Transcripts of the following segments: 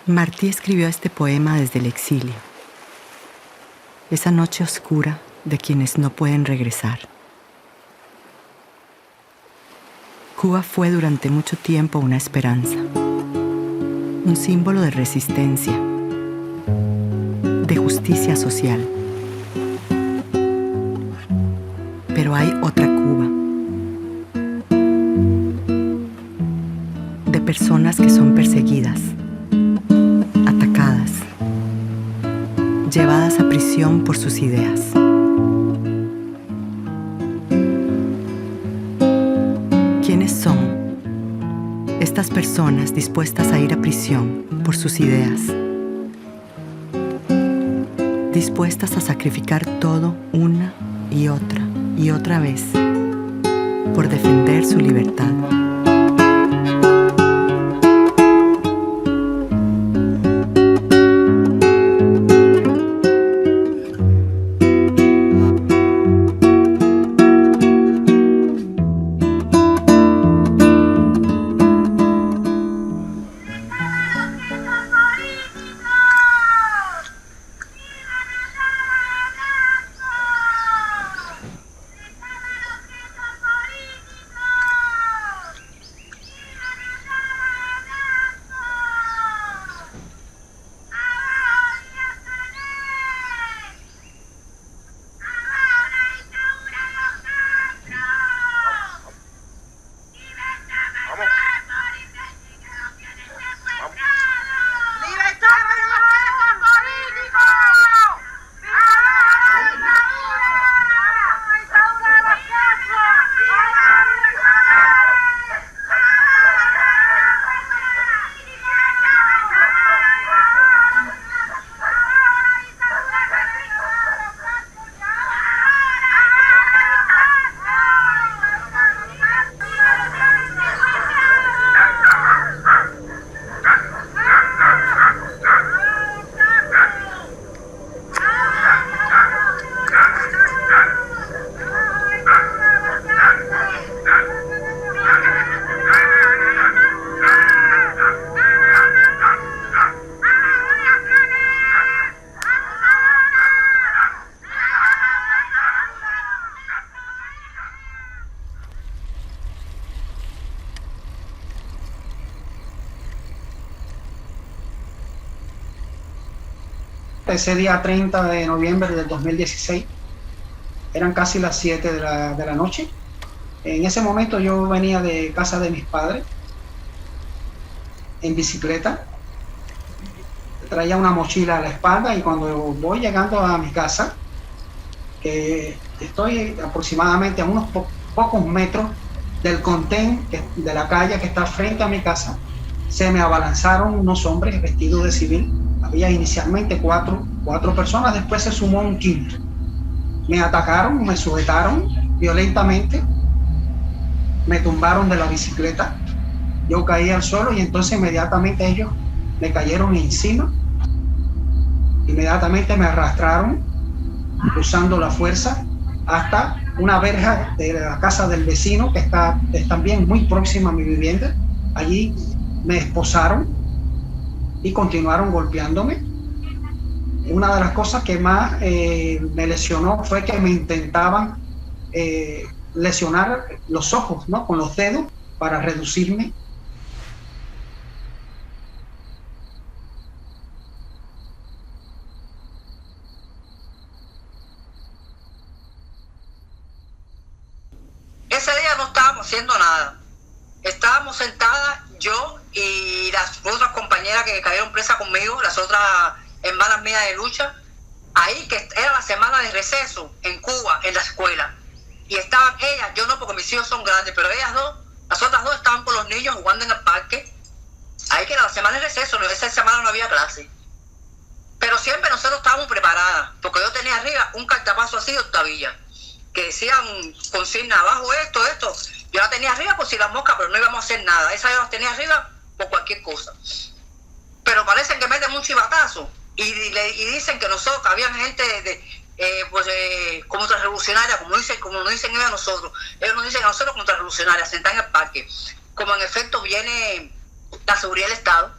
Martí escribió este poema desde el exilio, esa noche oscura de quienes no pueden regresar. Cuba fue durante mucho tiempo una esperanza, un símbolo de resistencia, de justicia social. Pero hay otra Cuba, de personas que son perseguidas, atacadas, llevadas a prisión por sus ideas. ¿Quiénes son estas personas dispuestas a ir a prisión por sus ideas? Dispuestas a sacrificar todo una y otra vez por defender su libertad. Ese día 30 de noviembre del 2016, eran casi las 7 de la noche. En ese momento yo venía de casa de mis padres en bicicleta, traía una mochila a la espalda y cuando voy llegando a mi casa, estoy aproximadamente a unos pocos metros del contén de la calle que está frente a mi casa, se me abalanzaron unos hombres vestidos de civil. Había inicialmente cuatro personas, después se sumó un quinto. Me atacaron, me sujetaron violentamente, me tumbaron de la bicicleta, yo caí al suelo y entonces inmediatamente ellos me cayeron encima, inmediatamente me arrastraron usando la fuerza hasta una verja de la casa del vecino que está también muy próxima a mi vivienda. Allí me esposaron y continuaron golpeándome. Una de las cosas que más me lesionó fue que me intentaban lesionar los ojos, ¿no?, con los dedos para reducirme. Ese día no estábamos haciendo nada. Estábamos sentadas yo y las otras compañeras que cayeron presas conmigo, las otras hermanas mías de lucha, ahí que era la semana de receso en Cuba, en la escuela. Y estaban ellas, yo no porque mis hijos son grandes, pero ellas dos, las otras dos estaban con los niños jugando en el parque. Ahí que era la semana de receso, esa semana no había clase. Pero siempre nosotros estábamos preparadas, porque yo tenía arriba un cartapazo así de octavilla, que decían consigna abajo esto. Yo la tenía arriba por si las moscas, pero no íbamos a hacer nada. Esa yo las tenía arriba por cualquier cosa. Pero parecen que meten un chivatazo y dicen que nosotros, que había gente contrarrevolucionaria, como nos dicen ellos a nosotros. Ellos nos dicen a nosotros contrarrevolucionarias, sentadas en el parque. Como en efecto viene la seguridad del Estado,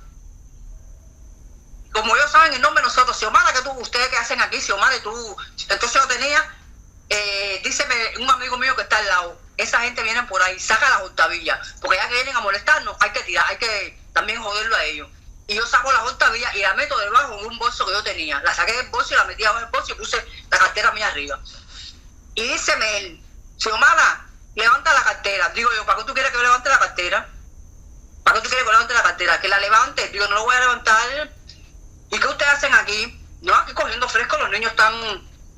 como ellos saben el nombre de nosotros, Xiomara, que ustedes que hacen aquí, Xiomara y tú, entonces yo tenía, díceme un amigo mío que está al lado, esa gente viene por ahí, saca las octavillas, porque ya que vienen a molestarnos, hay que tirar, hay que también joderlo a ellos. Y yo saco las octavillas y la meto debajo de un bolso que yo tenía. La saqué del bolso y la metí abajo del bolso y puse la cartera mía arriba. Y díceme él, Xiomara, levanta la cartera. Digo yo, ¿para qué tú quieres que yo levante la cartera? ¿Para qué tú quieres que yo levante la cartera? Que la levante. Digo, no lo voy a levantar. ¿Y qué ustedes hacen aquí? No, aquí cogiendo fresco, los niños están...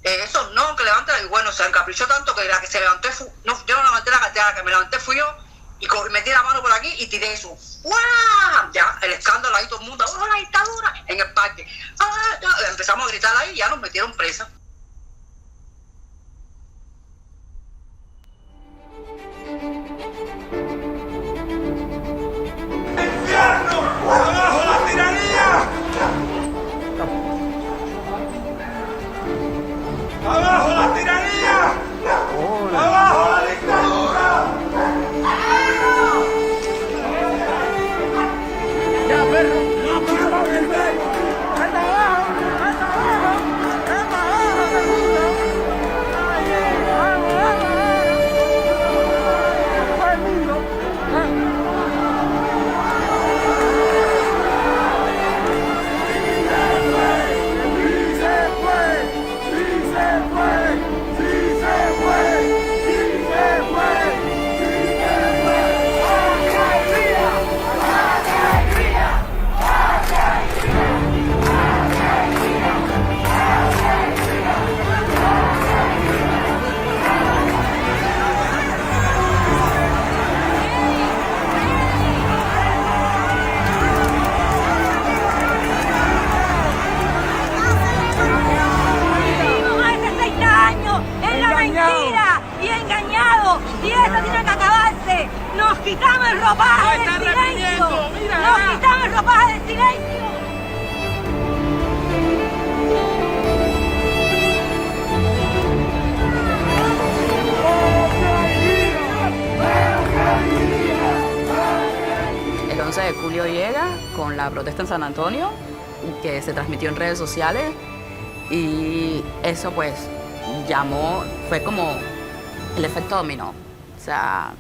eso no, que levanten. Y bueno, se encaprichó tanto que la que se levantó... No, yo no levanté la cartera, la que me levanté fui yo. Y metí la mano por aquí y tiré eso. ¡Guau! Ya, el escándalo ahí, todo el mundo, ¡oh, la dictadura! En el parque. ¡Ah! Ya, empezamos a gritar ahí y ya nos metieron presa. ¡Infierno! ¡Abajo la tiranía! ¡Abajo la tiranía! ¡Abajo la dictadura! ¡Ya, perro! ¡No, ¡anda abajo! ¡Anda abajo! ¡Anda Nos quitamos el ropaje del silencio. Nos quitamos el ropaje del silencio. El 11 de julio llega con la protesta en San Antonio, que se transmitió en redes sociales, y eso pues fue como el efecto dominó. O sea,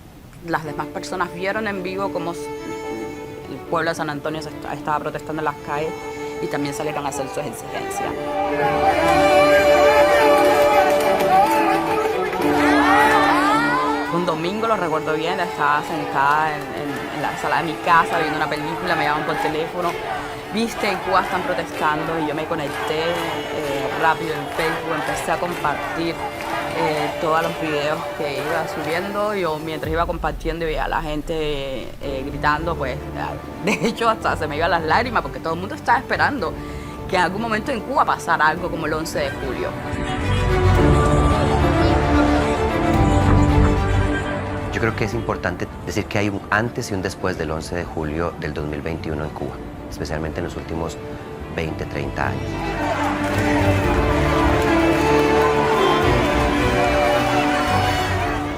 las demás personas vieron en vivo cómo el pueblo de San Antonio estaba protestando en las calles y también salieron a hacer sus exigencias. Un domingo, lo recuerdo bien, estaba sentada en la sala de mi casa viendo una película, me llamaban por teléfono, viste, en Cuba están protestando, y yo me conecté rápido en Facebook, empecé a compartir todos los videos que iba subiendo. Yo mientras iba compartiendo y veía a la gente gritando, pues de hecho hasta se me iban las lágrimas porque todo el mundo estaba esperando que en algún momento en Cuba pasara algo como el 11 de julio. Yo creo que es importante decir que hay un antes y un después del 11 de julio del 2021 en Cuba, especialmente en los últimos 20, 30 años.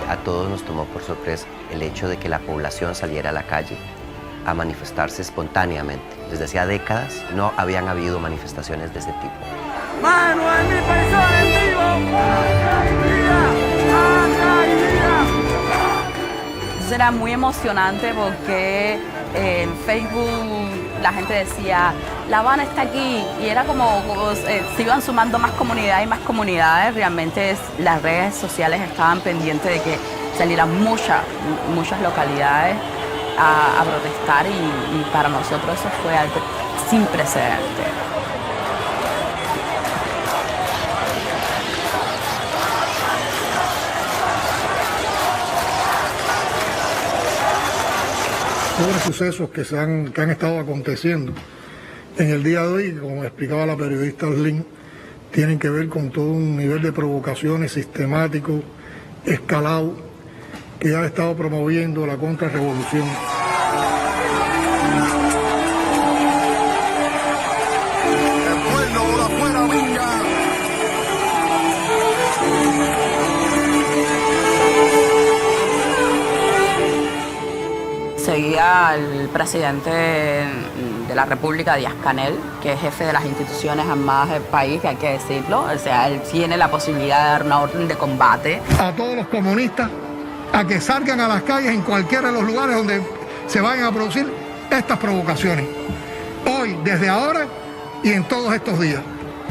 A todos nos tomó por sorpresa el hecho de que la población saliera a la calle a manifestarse espontáneamente. Desde hacía décadas no habían habido manifestaciones de ese tipo. ¡Mano en mi persona en vivo! Entonces era muy emocionante porque en Facebook la gente decía, La Habana está aquí, y era como se iban sumando más comunidades y más comunidades. Realmente las redes sociales estaban pendientes de que salieran muchas localidades a protestar, y para nosotros eso fue algo sin precedentes. Todos los sucesos que han estado aconteciendo en el día de hoy, como explicaba la periodista Oslin, tienen que ver con todo un nivel de provocaciones sistemático, escalado, que ha estado promoviendo la contrarrevolución. Seguía al presidente de la República, Díaz-Canel, que es jefe de las instituciones armadas del país, que hay que decirlo. O sea, él tiene la posibilidad de dar una orden de combate. A todos los comunistas a que salgan a las calles en cualquiera de los lugares donde se vayan a producir estas provocaciones. Hoy, desde ahora y en todos estos días.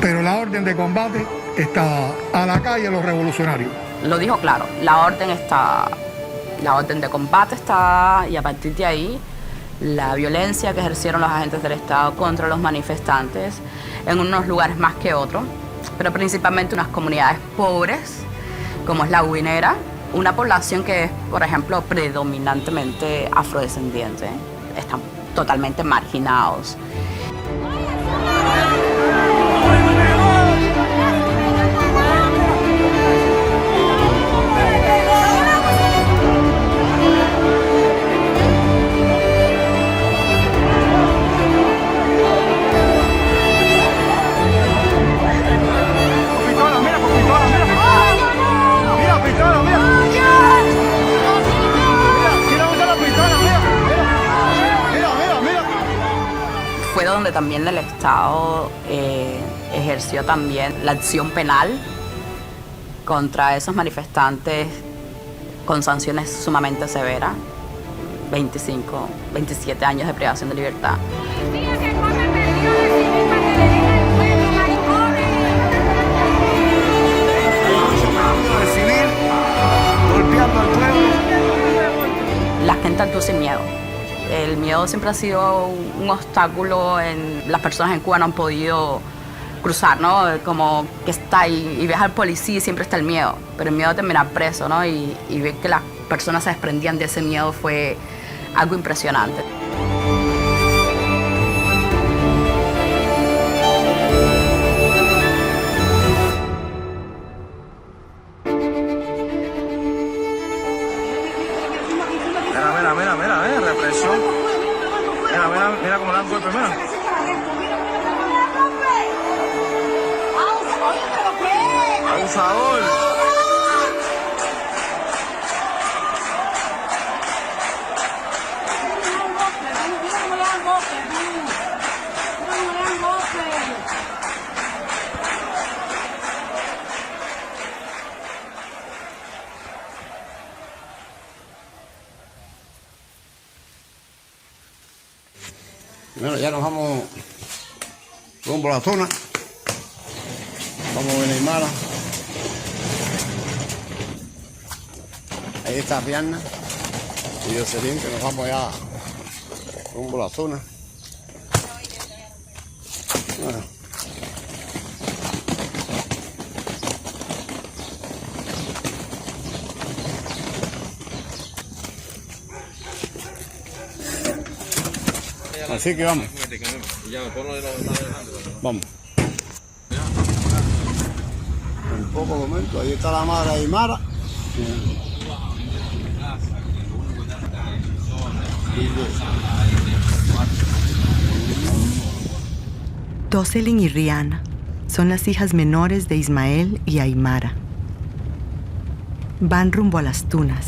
Pero la orden de combate está a la calle los revolucionarios. Lo dijo claro, la orden está, la orden de combate está, y a partir de ahí la violencia que ejercieron los agentes del Estado contra los manifestantes en unos lugares más que otros, pero principalmente unas comunidades pobres, como es la Guinera, una población que es, por ejemplo, predominantemente afrodescendiente, están totalmente marginados. Fue donde también el Estado ejerció también la acción penal contra esos manifestantes con sanciones sumamente severas, 27 años de privación de libertad. Recibir, golpeando al pueblo. La gente actuó sin miedo. El miedo siempre ha sido un obstáculo. Las personas en Cuba no han podido cruzar, ¿no? Como que está ahí y ves al policía y siempre está el miedo. Pero el miedo de terminar preso, ¿no? Y ver que las personas se desprendían de ese miedo fue algo impresionante. Mira, represión. Mira cómo le dan golpe, mira. Abusador. Bueno, ya nos vamos rumbo a la zona. Vamos a Aymara. Ahí está Rihanna y Jocelyn, que nos vamos ya rumbo a la zona. Bueno. Así que vamos. Vamos. En poco momento, ahí está la madre Aymara. Jocelyn y Rihanna son las hijas menores de Ismael y Aymara. Van rumbo a Las Tunas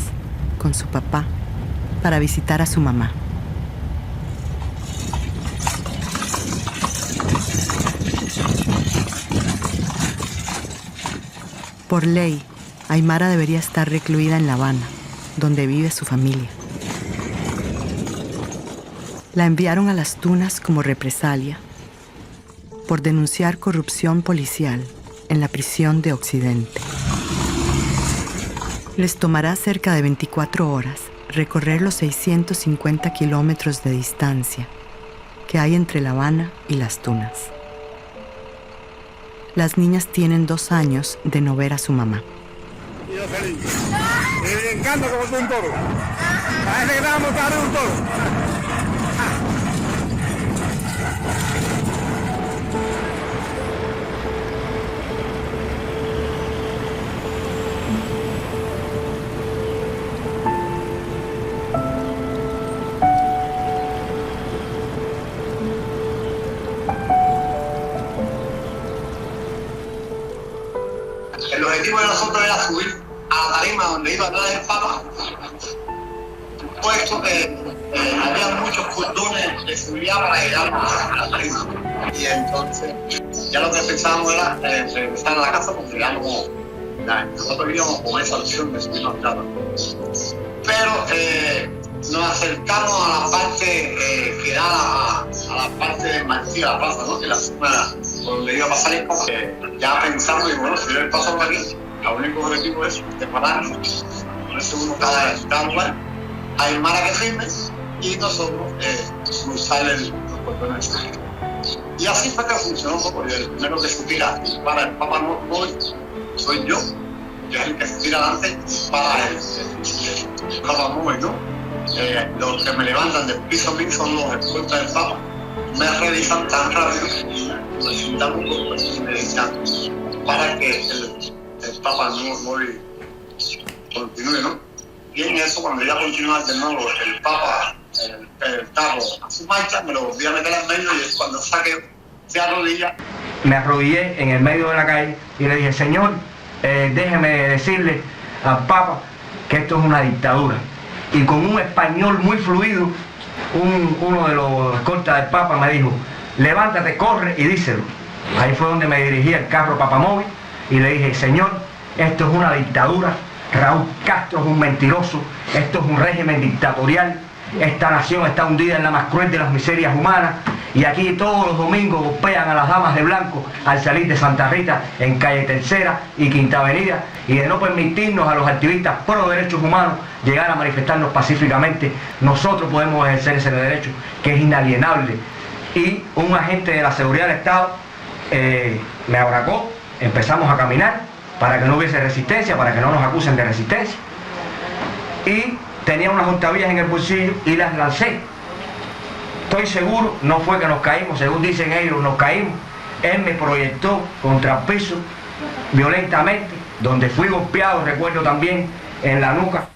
con su papá para visitar a su mamá. Por ley, Aymara debería estar recluida en La Habana, donde vive su familia. La enviaron a Las Tunas como represalia por denunciar corrupción policial en la prisión de Occidente. Les tomará cerca de 24 horas recorrer los 650 kilómetros de distancia que hay entre La Habana y Las Tunas. Las niñas tienen 2 años de no ver a su mamá. Y Jocelyn, me encanta como tú un toro. Parece que te vamos a montar un toro. El objetivo de nosotros era subir a la tarima donde iba a hablar el Papa, puesto que había muchos cordones de seguridad para llegar a la tarima. Y entonces ya lo que pensábamos era regresar a la casa porque ya nosotros vivíamos con esa opción de subirnos al carro. Pero nos acercamos a la parte que da a la parte de Martí, la plaza, ¿no? Que la zona donde iba a pasar el paso. Ya pensamos, y bueno, si yo el paso por aquí, el único objetivo es separarnos, ponerse uno cada lugar, hay mara que firme y nosotros cruzar los cordones. Y así fue que funcionó un poco. El primero que se tira y para el Papa Móvil soy yo, que es el que se tira adelante y para el Papa Móvil, ¿no? Los que me levantan del piso a mí son los escoltas del Papa. Me revisan tan rápido y me sientan un poco y me dicen para que el Papa Móvil continúe, ¿no? Y en eso, cuando ya continúa de nuevo el Papa, el carro a su marcha, me lo volví a meter en medio y es cuando se arrodilla. Me arrodillé en el medio de la calle y le dije, Señor, déjeme decirle al Papa que esto es una dictadura. Y con un español muy fluido, uno de los escoltas del Papa me dijo, levántate, corre y díselo. Ahí fue donde me dirigí al carro Papamóvil y le dije, Señor, esto es una dictadura, Raúl Castro es un mentiroso, esto es un régimen dictatorial, esta nación está hundida en la más cruel de las miserias humanas y aquí todos los domingos golpean a las damas de blanco al salir de Santa Rita en calle Tercera y Quinta Avenida, y de no permitirnos a los activistas pro derechos humanos llegar a manifestarnos pacíficamente, nosotros podemos ejercer ese derecho que es inalienable. Y un agente de la seguridad del Estado me abracó, empezamos a caminar para que no hubiese resistencia, para que no nos acusen de resistencia, y tenía unas octavillas en el bolsillo y las lancé. Estoy seguro, no fue que nos caímos, según dicen ellos, nos caímos. Él me proyectó contra el piso violentamente, donde fui golpeado, recuerdo también, en la nuca.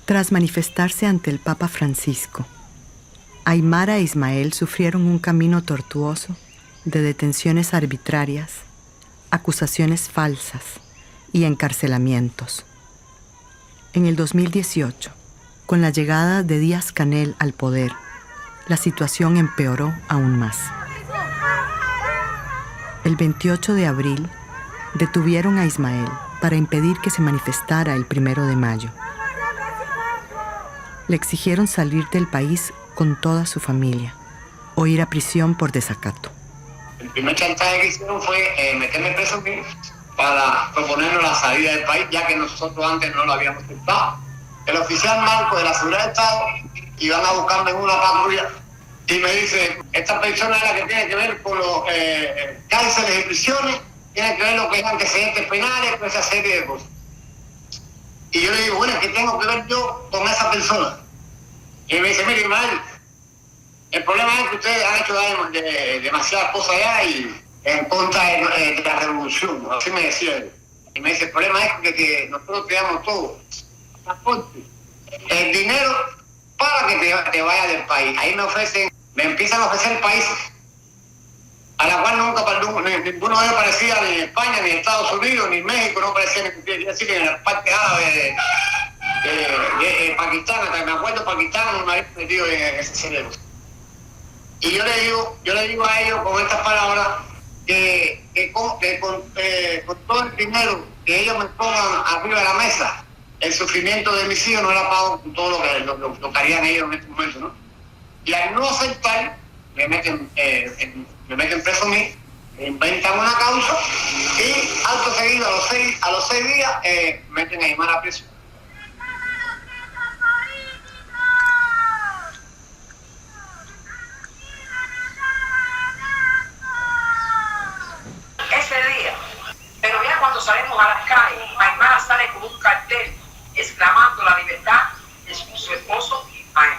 Tras manifestarse ante el Papa Francisco, Aymara e Ismael sufrieron un camino tortuoso de detenciones arbitrarias, acusaciones falsas y encarcelamientos. En el 2018, con la llegada de Díaz-Canel al poder, la situación empeoró aún más. El 28 de abril, detuvieron a Ismael para impedir que se manifestara el 1 de mayo. Le exigieron salir del país con toda su familia o ir a prisión por desacato. El primer chantaje que hicieron fue meterme preso a mí para proponernos la salida del país, ya que nosotros antes no lo habíamos aceptado. El oficial Marco de la Seguridad del Estado iban a buscarme en una patrulla y me dice, esta persona es la que tiene que ver con los cárceles y prisiones, tiene que ver lo que es antecedentes penales, con esa serie de cosas. Y yo le digo, bueno, ¿qué tengo que ver yo con esa persona? Y me dice, mire, Ismael, el problema es que ustedes han hecho demasiadas cosas allá y en contra de la revolución, así me decía él. Y me dice, el problema es que nosotros te damos todo, transporte, el dinero para que te vayas del país. Ahí me empiezan a ofrecer países a la cual nunca ninguno de ellos parecía ni en España, ni en Estados Unidos, ni en México, no parecía ni en la parte árabe de Pakistán, hasta que me acuerdo Pakistán me había metido en ese cerebro. Y yo le digo a ellos con estas palabras que con todo el dinero que ellos me pongan arriba de la mesa, el sufrimiento de mis hijos no era pago con todo lo que harían ellos en este momento, ¿no? Y al no aceptar, me meten preso a mí, inventan una causa y acto seguido a los 6 días meten a Aymara a preso. Ese día, pero ya cuando salimos a las calles, Aymara sale con un cartel exclamando la libertad de su esposo Ismael.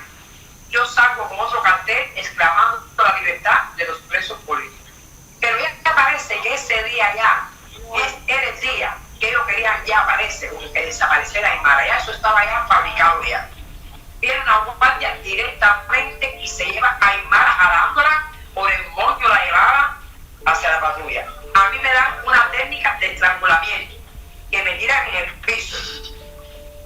Yo salgo con otro cartel exclamando la libertad de los presos políticos. Pero ya parece que día ya, era el día que ellos querían ya, parece, que desapareciera Aymara. Ya eso estaba ya fabricado ya. Viene una guardia directamente y se lleva a Aymara jalándola por el moño, la llevaba hacia la patrulla. A mí me dan una técnica de estrangulamiento que me tiran en el piso.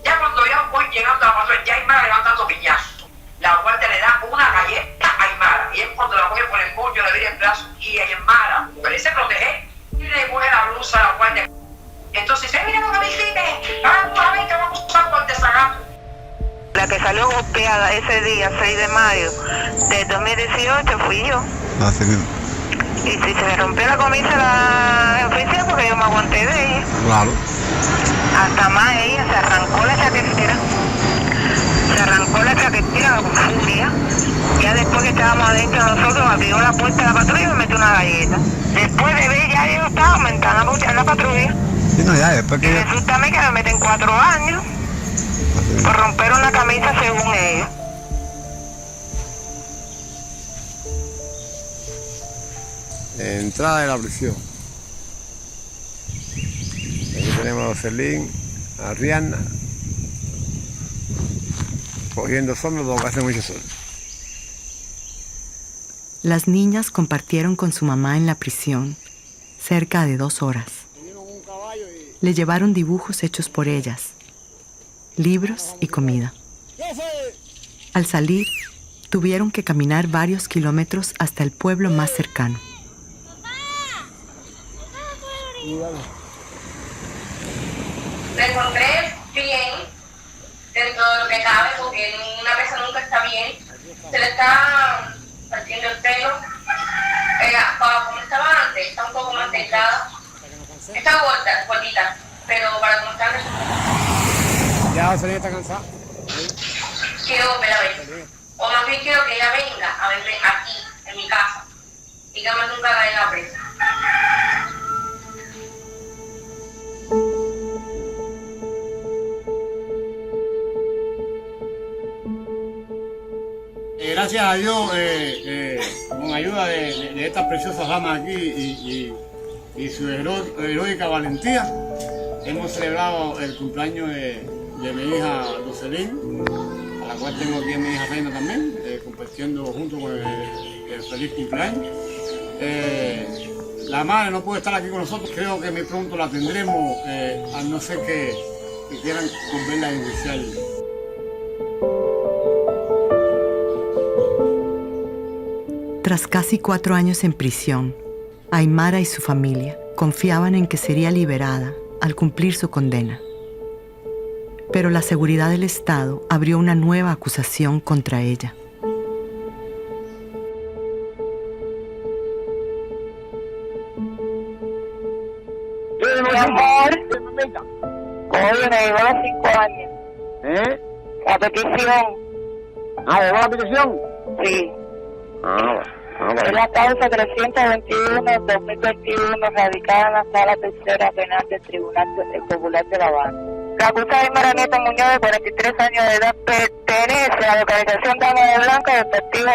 Ya cuando yo voy llegando a la patrulla, ya Aymara le van dando piñazos. La guardia le da una galleta a Aymara y es cuando la coge por el moño, le vira el brazo y Aymara parece proteger y le coge la blusa a la guardia. Entonces dice, mira lo que me hiciste, vamos a ver que vamos a usar por desagato. La que salió golpeada ese día, 6 de mayo de 2018, fui yo. Así mismo. Y si se me rompió la camisa la oficial porque yo me aguanté de ella. Claro. Hasta más ella se arrancó la chaquetera. Se arrancó la chaquetera con furia. Ya después que estábamos adentro nosotros, abrió la puerta de la patrulla y me metió una galleta. Después de ver, ya yo estaba aumentando en la patrulla. Sí, no, ya, después que... Y resulta a mí que me meten 4 años por romper una camisa según ellos. Entrada de la prisión. Aquí tenemos a Jocelyn, a Rihanna, cogiendo sombra porque hace mucho sol. Las niñas compartieron con su mamá en la prisión cerca de 2 horas. Le llevaron dibujos hechos por ellas, libros y comida. Al salir, tuvieron que caminar varios kilómetros hasta el pueblo más cercano. Me encontré bien, dentro de lo que cabe, porque una mesa nunca está bien. Se le está partiendo el pelo. Como estaba antes, está un poco más delgada. Está gordita, pero para como está... ¿Ya Jocelyn está cansada? Quiero verla ver. O más bien quiero que ella venga a verme aquí, en mi casa. Y que más nunca la haya presa. Gracias a Dios, con ayuda de estas preciosas damas aquí y su heroica valentía, hemos celebrado el cumpleaños de mi hija Jocelyn, a la cual tengo aquí a mi hija Reina también, compartiendo junto con el feliz cumpleaños. La madre no puede estar aquí con nosotros, creo que muy pronto la tendremos, a no ser que quieran volverla a iniciar. Tras casi 4 años en prisión, Aymara y su familia confiaban en que sería liberada al cumplir su condena. Pero la seguridad del Estado abrió una nueva acusación contra ella. Mi amor, oye, me llegó a los 5 años. La petición. ¿Llegó la petición? Sí. Es la causa 321-2021 radicada en la Sala Tercera Penal del Tribunal Popular de La Habana. La acusada Aymara Nieto Muñoz, de 43 años de edad, pertenece a la organización Dama de Blanca del partido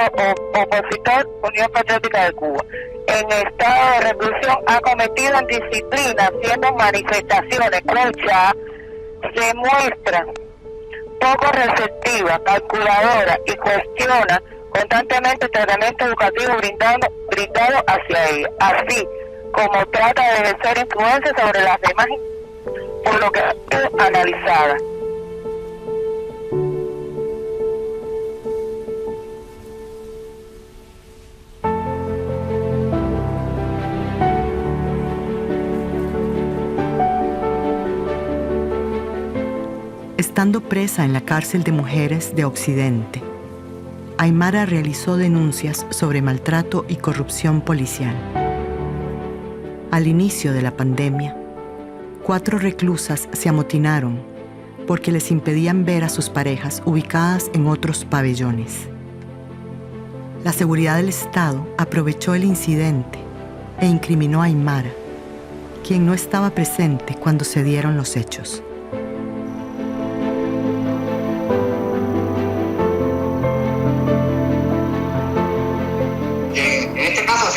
opositor Unión Patriótica de Cuba. En estado de reclusión ha cometido indisciplina haciendo manifestaciones, escucha, se muestra poco receptiva, calculadora y cuestiona constantemente el tratamiento educativo brindado hacia ella, así como trata de ejercer influencia sobre las demás, por lo que ha sido analizada. Estando presa en la cárcel de mujeres de Occidente, Aymara realizó denuncias sobre maltrato y corrupción policial. Al inicio de la pandemia, 4 reclusas se amotinaron porque les impedían ver a sus parejas ubicadas en otros pabellones. La seguridad del Estado aprovechó el incidente e incriminó a Aymara, quien no estaba presente cuando se dieron los hechos.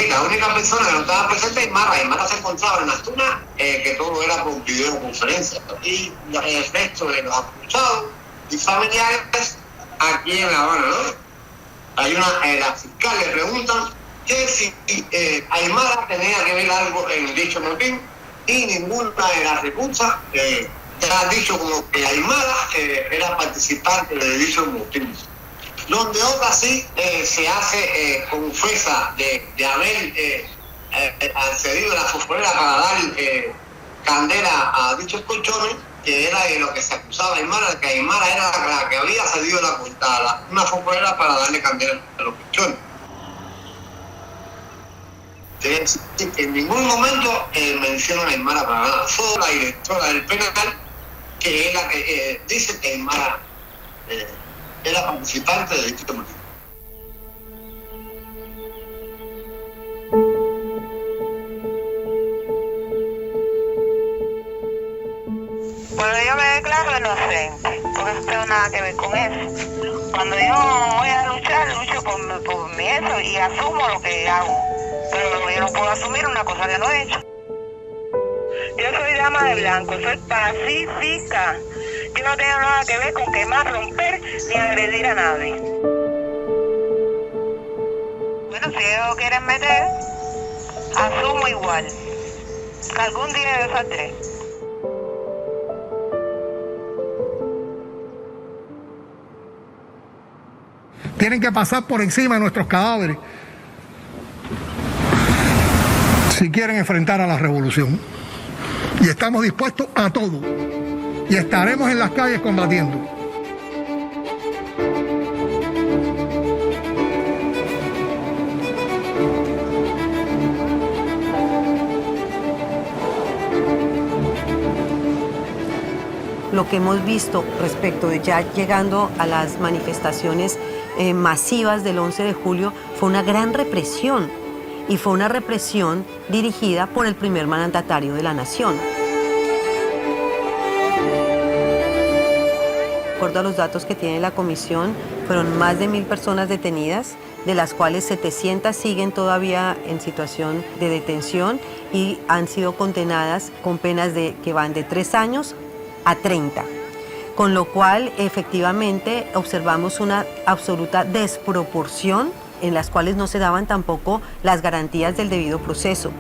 La única personas que no estaban presentes, Aymara se encontraba en las tunas, que todo era por videoconferencia. Y el resto de los acusados y familiares aquí en La Habana, ¿no? Hay la fiscal le preguntan que si Aymara tenía que ver algo en dicho motín, y ninguna de las recusas ha dicho como que Aymara era participante de dicho motín. Donde otra sí se hace confesa de haber accedido a la fosforera para dar candela a dichos colchones, que era de lo que se acusaba a Aymara, que Aymara era la que había cedido una fosforera para darle candela a los colchones. En ningún momento mencionan a Aymara para nada. Solo la directora del penal, que es la que dice que Aymara era participante de dicho motivo. Bueno, yo me declaro inocente, porque no tengo nada que ver con eso. Cuando yo voy a luchar, lucho por mi eso y asumo lo que hago. Pero yo no puedo asumir una cosa que no he hecho. Yo soy dama de blanco, soy pacífica. Yo no tengo nada que ver con quemar, romper ni agredir a nadie. Bueno, si ellos quieren meter, asumo igual. Que algún día yo saldré. Tienen que pasar por encima de nuestros cadáveres si quieren enfrentar a la revolución. Y estamos dispuestos a todo. Y estaremos en las calles combatiendo. Lo que hemos visto respecto de ya llegando a las manifestaciones masivas del 11 de julio fue una gran represión, y fue una represión dirigida por el primer mandatario de la nación. De acuerdo a los datos que tiene la comisión, fueron más de 1.000 personas detenidas, de las cuales 700 siguen todavía en situación de detención y han sido condenadas con penas que van de 3 años a 30. Con lo cual, efectivamente, observamos una absoluta desproporción en las cuales no se daban tampoco las garantías del debido proceso.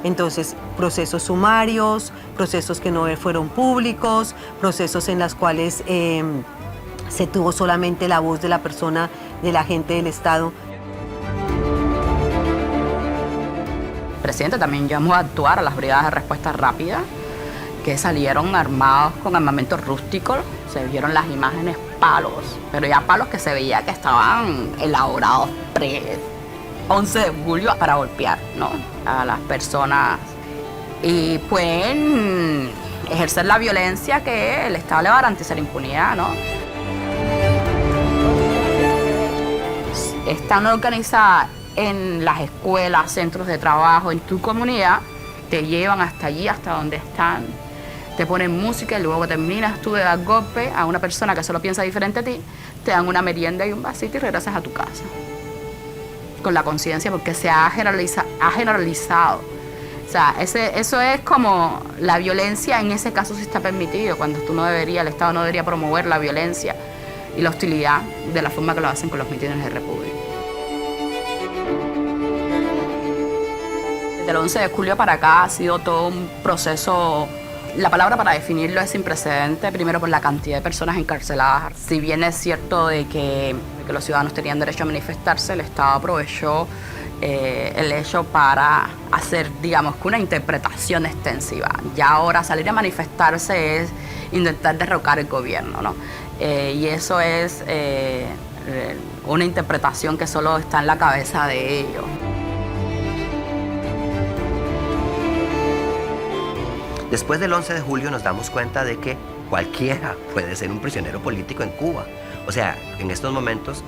Entonces, procesos sumarios, procesos que no fueron públicos, procesos en los cuales se tuvo solamente la voz de la persona, del agente del Estado. El presidente también llamó a actuar a las brigadas de respuesta rápida, que salieron armados con armamento rústico. Se vieron las imágenes, palos, pero ya palos que se veía que estaban elaborados pre-11 de julio para golpear, ¿no?, a las personas. Y pueden ejercer la violencia que el Estado le va a garantizar impunidad, ¿no? Están organizadas en las escuelas, centros de trabajo, en tu comunidad, te llevan hasta allí, hasta donde están. Te ponen música y luego que terminas tú de dar golpe a una persona que solo piensa diferente a ti, te dan una merienda y un vasito y regresas a tu casa. Con la conciencia, porque se ha generalizado. O sea, eso es como la violencia, en ese caso sí está permitido, cuando el Estado no debería promover la violencia y la hostilidad de la forma que lo hacen con los mítines de República. Desde el 11 de julio para acá ha sido todo un proceso. La palabra para definirlo es sin precedente, primero por la cantidad de personas encarceladas. Si bien es cierto de que los ciudadanos tenían derecho a manifestarse, el Estado aprovechó el hecho para hacer, digamos, que una interpretación extensiva. Ya ahora salir a manifestarse es intentar derrocar el gobierno, ¿no? Y eso es una interpretación que solo está en la cabeza de ellos. Después del 11 de julio nos damos cuenta de que cualquiera puede ser un prisionero político en Cuba. O sea, en estos momentos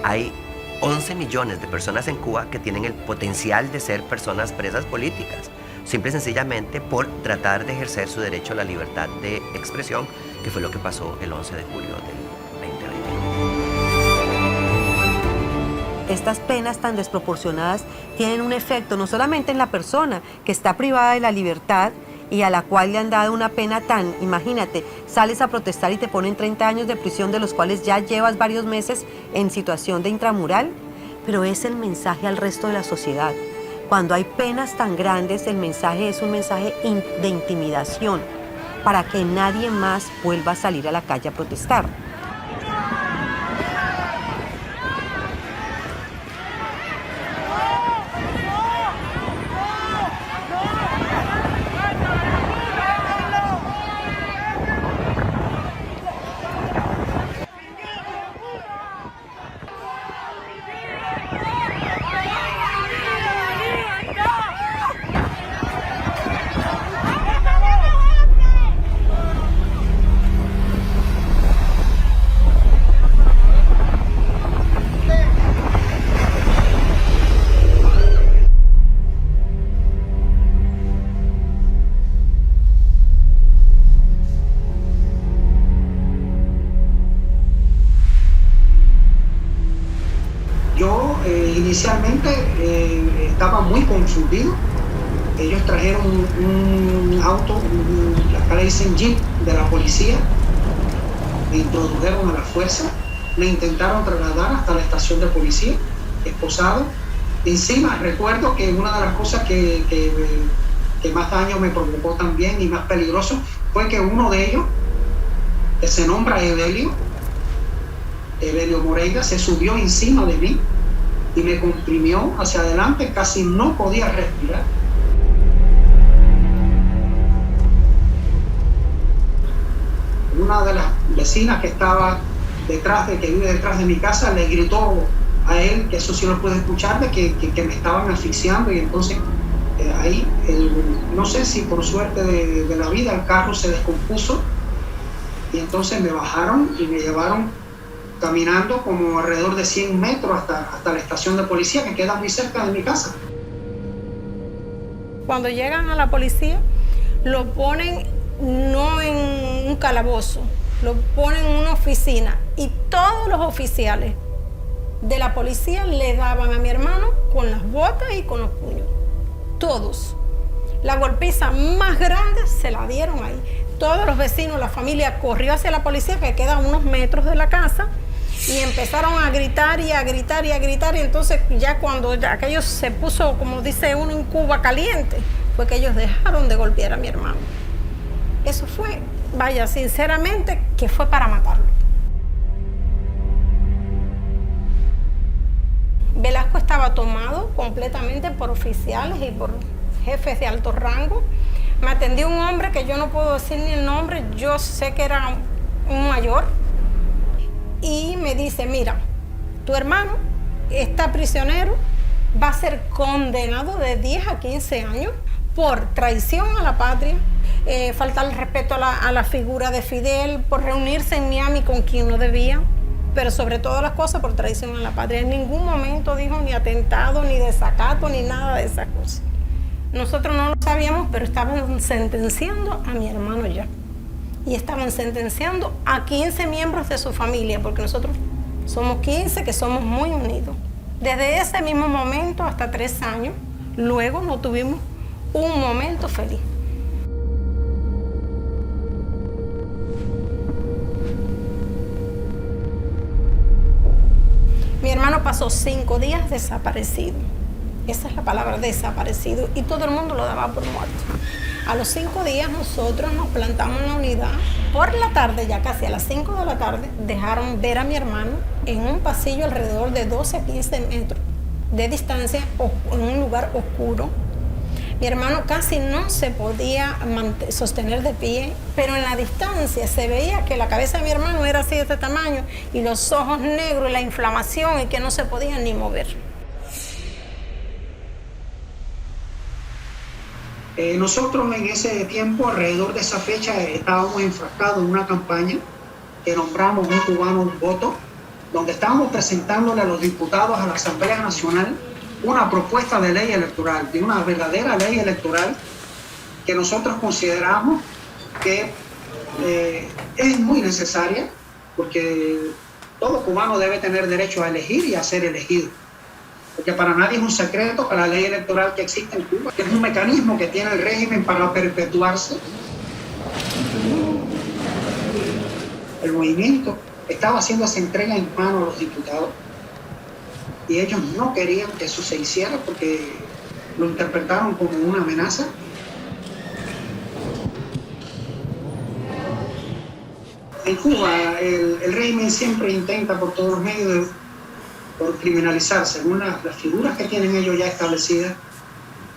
hay 11 millones de personas en Cuba que tienen el potencial de ser personas presas políticas, simple y sencillamente por tratar de ejercer su derecho a la libertad de expresión, que fue lo que pasó el 11 de julio del 2021. Estas penas tan desproporcionadas tienen un efecto no solamente en la persona que está privada de la libertad y a la cual le han dado una pena tan, imagínate, sales a protestar y te ponen 30 años de prisión, de los cuales ya llevas varios meses en situación de intramural, pero es el mensaje al resto de la sociedad. Cuando hay penas tan grandes, el mensaje es un mensaje de intimidación para que nadie más vuelva a salir a la calle a protestar. Inicialmente estaba muy confundido. Ellos trajeron un auto, acá le dicen jeep de la policía, me introdujeron a la fuerza, me intentaron trasladar hasta la estación de policía, esposado. Encima recuerdo que una de las cosas que más daño me provocó también y más peligroso fue que uno de ellos, que se nombra Evelio Moreira, se subió encima de mí y me comprimió hacia adelante, casi no podía respirar. Una de las vecinas que estaba que vive detrás de mi casa, le gritó a él, que eso sí lo pude escuchar, de que me estaban asfixiando, y entonces ahí, no sé si por suerte de la vida, el carro se descompuso y entonces me bajaron y me llevaron caminando como alrededor de 100 metros hasta la estación de policía, que queda muy cerca de mi casa. Cuando llegan a la policía, lo ponen no en un calabozo, lo ponen en una oficina, y todos los oficiales de la policía le daban a mi hermano con las botas y con los puños. Todos. La golpiza más grande se la dieron ahí. Todos los vecinos, la familia corrió hacia la policía, que queda a unos metros de la casa, y empezaron a gritar y a gritar y a gritar, y entonces ya cuando aquello se puso, como dice uno, en Cuba caliente, fue que ellos dejaron de golpear a mi hermano. Eso fue, vaya, sinceramente, que fue para matarlo. Velasco estaba tomado completamente por oficiales y por jefes de alto rango. Me atendió un hombre que yo no puedo decir ni el nombre, yo sé que era un mayor, y me dice: mira, tu hermano está prisionero, va a ser condenado de 10 a 15 años por traición a la patria, faltar el respeto a la figura de Fidel, por reunirse en Miami con quien no debía, pero sobre todas las cosas por traición a la patria. En ningún momento dijo ni atentado, ni desacato, ni nada de esas cosas. Nosotros no lo sabíamos, pero estaban sentenciando a mi hermano ya. Y estaban sentenciando a 15 miembros de su familia, porque nosotros somos 15 que somos muy unidos. Desde ese mismo momento hasta 3 años, luego no tuvimos un momento feliz. Mi hermano pasó 5 días desaparecido. Esa es la palabra, desaparecido, y todo el mundo lo daba por muerto. A los 5 días nosotros nos plantamos en la unidad. Por la tarde, ya casi a las 5 de la tarde, dejaron ver a mi hermano en un pasillo alrededor de 12 a 15 metros de distancia, en un lugar oscuro. Mi hermano casi no se podía sostener de pie, pero en la distancia se veía que la cabeza de mi hermano era así de este tamaño, y los ojos negros y la inflamación, y que no se podían ni mover. Nosotros en ese tiempo, alrededor de esa fecha, estábamos enfrascados en una campaña que nombramos Un Cubano, Un Voto, donde estábamos presentándole a los diputados a la Asamblea Nacional una propuesta de ley electoral, de una verdadera ley electoral que nosotros consideramos que es muy necesaria, porque todo cubano debe tener derecho a elegir y a ser elegido. porque para nadie es un secreto que la ley electoral que existe en Cuba, que es un mecanismo que tiene el régimen para perpetuarse. El movimiento estaba haciendo esa entrega en mano a los diputados y ellos no querían que eso se hiciera porque lo interpretaron como una amenaza. En Cuba el régimen siempre intenta por todos los medios por criminalizar según las figuras que tienen ellos ya establecidas,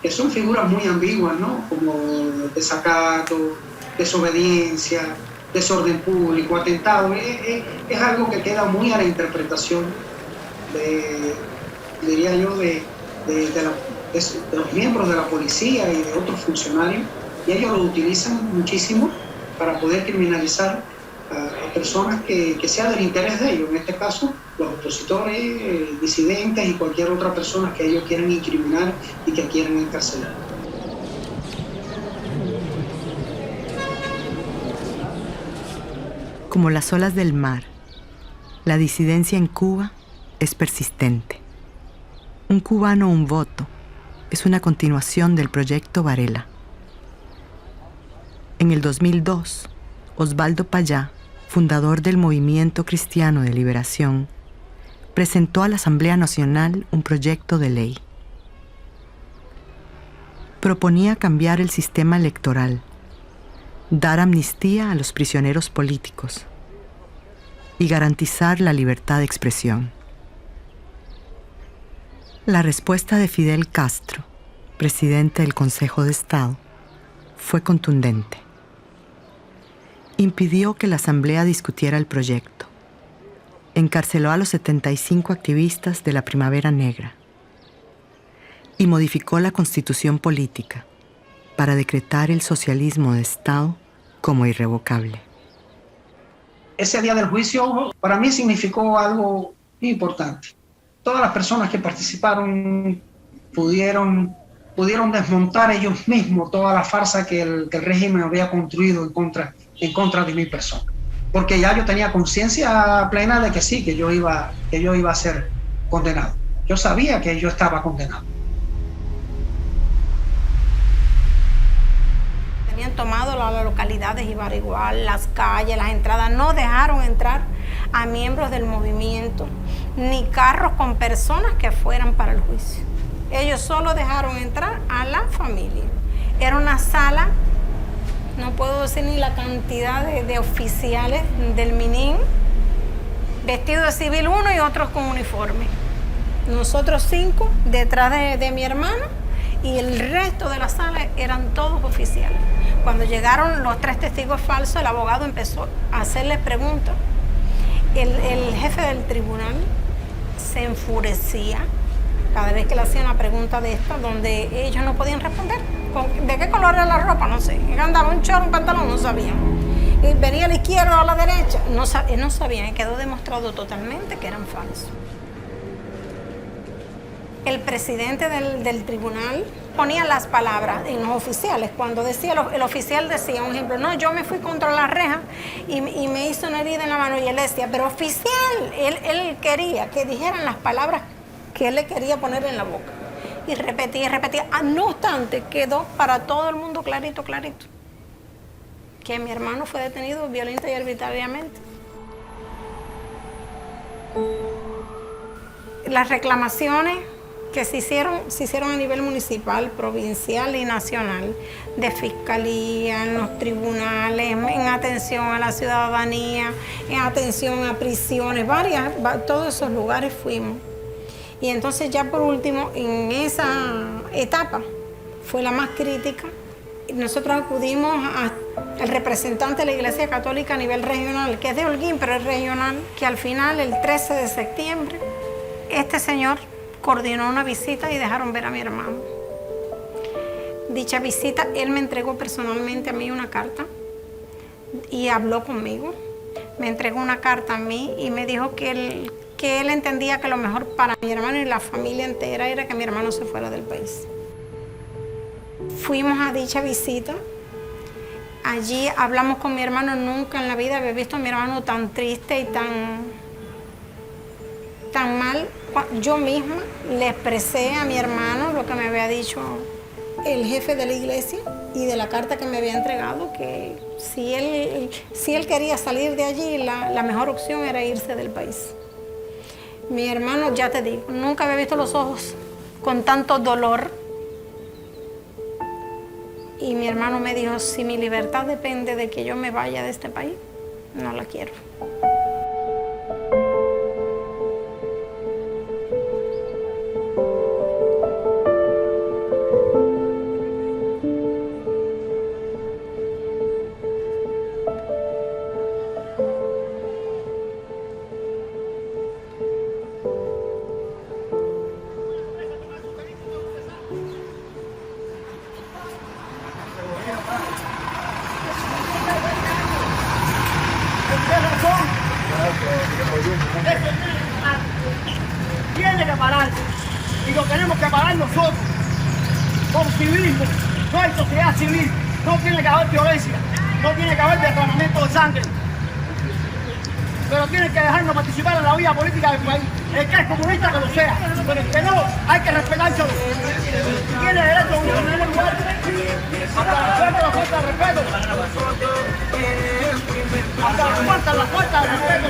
que son figuras muy ambiguas, ¿no? Como desacato, desobediencia, desorden público, atentado. Es algo que queda muy a la interpretación diría yo, de los miembros de la policía y de otros funcionarios, y ellos lo utilizan muchísimo para poder criminalizar a personas que sea del interés de ellos, en este caso los opositores, disidentes y cualquier otra persona que ellos quieren incriminar y que quieren encarcelar. Como las olas del mar, la disidencia en Cuba es persistente. Un cubano, un voto es una continuación del proyecto Varela. En el 2002, Osvaldo Payá, fundador del Movimiento Cristiano de Liberación, presentó a la Asamblea Nacional un proyecto de ley. Proponía cambiar el sistema electoral, dar amnistía a los prisioneros políticos y garantizar la libertad de expresión. La respuesta de Fidel Castro, presidente del Consejo de Estado, fue contundente. Impidió que la Asamblea discutiera el proyecto. Encarceló a los 75 activistas de la Primavera Negra y modificó la Constitución política para decretar el socialismo de Estado como irrevocable. Ese día del juicio para mí significó algo importante. Todas las personas que participaron pudieron desmontar ellos mismos toda la farsa que el régimen había construido en contra de mi persona. Porque ya yo tenía conciencia plena de que sí, que yo iba a ser condenado. Yo sabía que yo estaba condenado. Tenían tomado las localidades Ibarigual, las calles, las entradas, no dejaron entrar a miembros del movimiento, ni carros con personas que fueran para el juicio. Ellos solo dejaron entrar a la familia. Era una sala, no puedo decir ni la cantidad de oficiales del MININ, vestidos de civil uno y otros con uniforme. Nosotros 5 detrás de mi hermano y el resto de la sala eran todos oficiales. Cuando llegaron los 3 testigos falsos, el abogado empezó a hacerles preguntas. El jefe del tribunal se enfurecía cada vez que le hacían una pregunta de esta, donde ellos no podían responder. ¿De qué color era la ropa? No sé. ¿Andaba un short, un pantalón? No sabían. Y venía a la izquierda o a la derecha. No sabían. Y quedó demostrado totalmente que eran falsos. El presidente del tribunal ponía las palabras en los oficiales. Cuando decía, el oficial decía, un ejemplo, no, yo me fui contra la reja y me hizo una herida en la mano. Y él decía, pero oficial, él quería que dijeran las palabras que él le quería poner en la boca. Y repetía. No obstante, quedó para todo el mundo clarito, que mi hermano fue detenido violenta y arbitrariamente. Las reclamaciones que se hicieron a nivel municipal, provincial y nacional, de fiscalía, en los tribunales, en atención a la ciudadanía, en atención a prisiones, todos esos lugares fuimos. Y entonces ya por último, en esa etapa, fue la más crítica, nosotros acudimos al representante de la Iglesia Católica a nivel regional, que es de Holguín, pero es regional, que al final, el 13 de septiembre, este señor coordinó una visita y dejaron ver a mi hermano. Dicha visita, él me entregó personalmente a mí una carta y habló conmigo. Me entregó una carta a mí y me dijo que él entendía que lo mejor para mi hermano y la familia entera era que mi hermano se fuera del país. Fuimos a dicha visita. Allí hablamos con mi hermano. Nunca en la vida había visto a mi hermano tan triste y tan mal. yo misma le expresé a mi hermano lo que me había dicho el jefe de la iglesia y de la carta que me había entregado, que si él quería salir de allí, la mejor opción era irse del país. Mi hermano, ya te digo, nunca había visto los ojos con tanto dolor. Y mi hermano me dijo, si mi libertad depende de que yo me vaya de este país, no la quiero. Tiene que parar y lo tenemos que parar nosotros con civismo. No hay sociedad civil, no tiene que haber violencia, no tiene que haber derramamiento de sangre, pero tienen que dejarnos participar en la vida política del país. El que es comunista que lo sea, pero el que no, hay que respetárselo. Tiene derecho a un lugar hasta la falta de respeto, hasta la falta de respeto.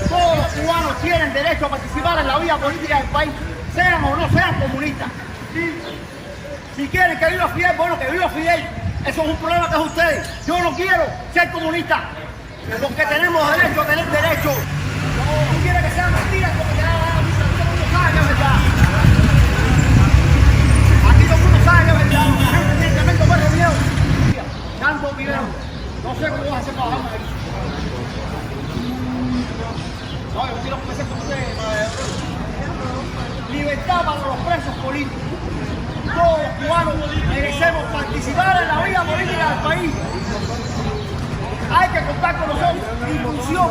Todos los cubanos tienen derecho a participar en la vida política del país, sean o no sean comunistas. Si quieren que viva Fidel, bueno, que viva Fidel. Eso es un problema que es ustedes. Yo no quiero ser comunista, porque tenemos derecho a tener derecho. No quiere que sean mentiras, porque ya todo el mundo sabe que es verdad. Aquí todo el mundo sabe que es verdad. La gente tiene tremendo perro miedo. Tanto video. No sé cómo vas a hacer para bajarme de aquí. No, yo quiero empezar con ustedes. Libertad para los presos políticos. Todos los cubanos merecemos participar en la vida política del país. Hay que contar con nosotros, inclusión,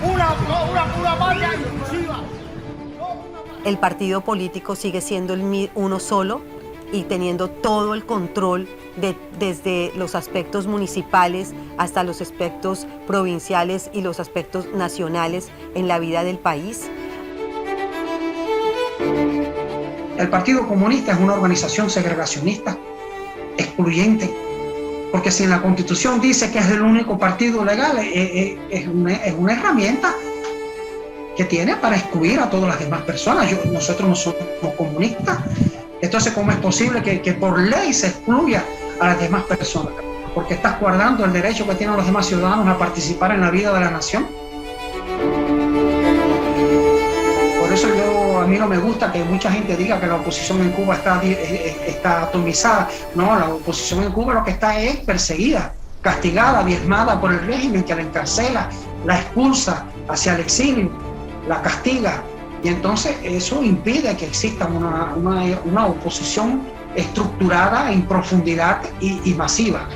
una patria inclusiva. El partido político sigue siendo uno solo y teniendo todo el control desde los aspectos municipales hasta los aspectos provinciales y los aspectos nacionales en la vida del país. El Partido Comunista es una organización segregacionista, excluyente, porque si en la Constitución dice que es el único partido legal, es una herramienta que tiene para excluir a todas las demás personas. Nosotros no somos comunistas, entonces ¿cómo es posible que por ley se excluya a las demás personas? Porque estás guardando el derecho que tienen los demás ciudadanos a participar en la vida de la nación. Por eso a mí no me gusta que mucha gente diga que la oposición en Cuba está atomizada. No, la oposición en Cuba lo que está es perseguida, castigada, diezmada por el régimen que la encarcela, la expulsa hacia el exilio, la castiga. Y entonces eso impide que exista una oposición estructurada en profundidad y masiva.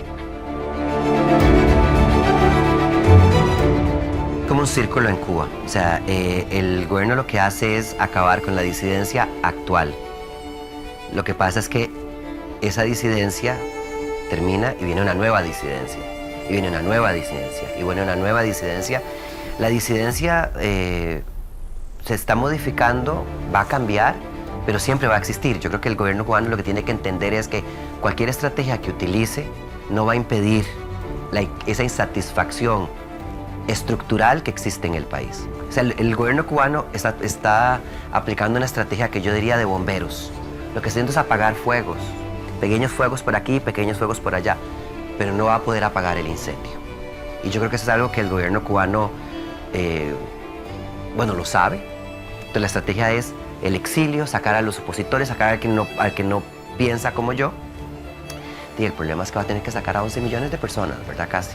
Como un círculo en Cuba. O sea, el gobierno lo que hace es acabar con la disidencia actual. Lo que pasa es que esa disidencia termina y viene una nueva disidencia. Y viene una nueva disidencia. Y viene una nueva disidencia. La disidencia se está modificando, va a cambiar, pero siempre va a existir. Yo creo que el gobierno cubano lo que tiene que entender es que cualquier estrategia que utilice no va a impedir esa insatisfacción estructural que existe en el país. O sea, el gobierno cubano está aplicando una estrategia que yo diría de bomberos. Lo que está haciendo es apagar fuegos, pequeños fuegos por aquí, pequeños fuegos por allá, pero no va a poder apagar el incendio. Y yo creo que eso es algo que el gobierno cubano, lo sabe. Entonces la estrategia es el exilio, sacar a los opositores, sacar al que no piensa como yo. Y el problema es que va a tener que sacar a 11 millones de personas, ¿verdad? Casi.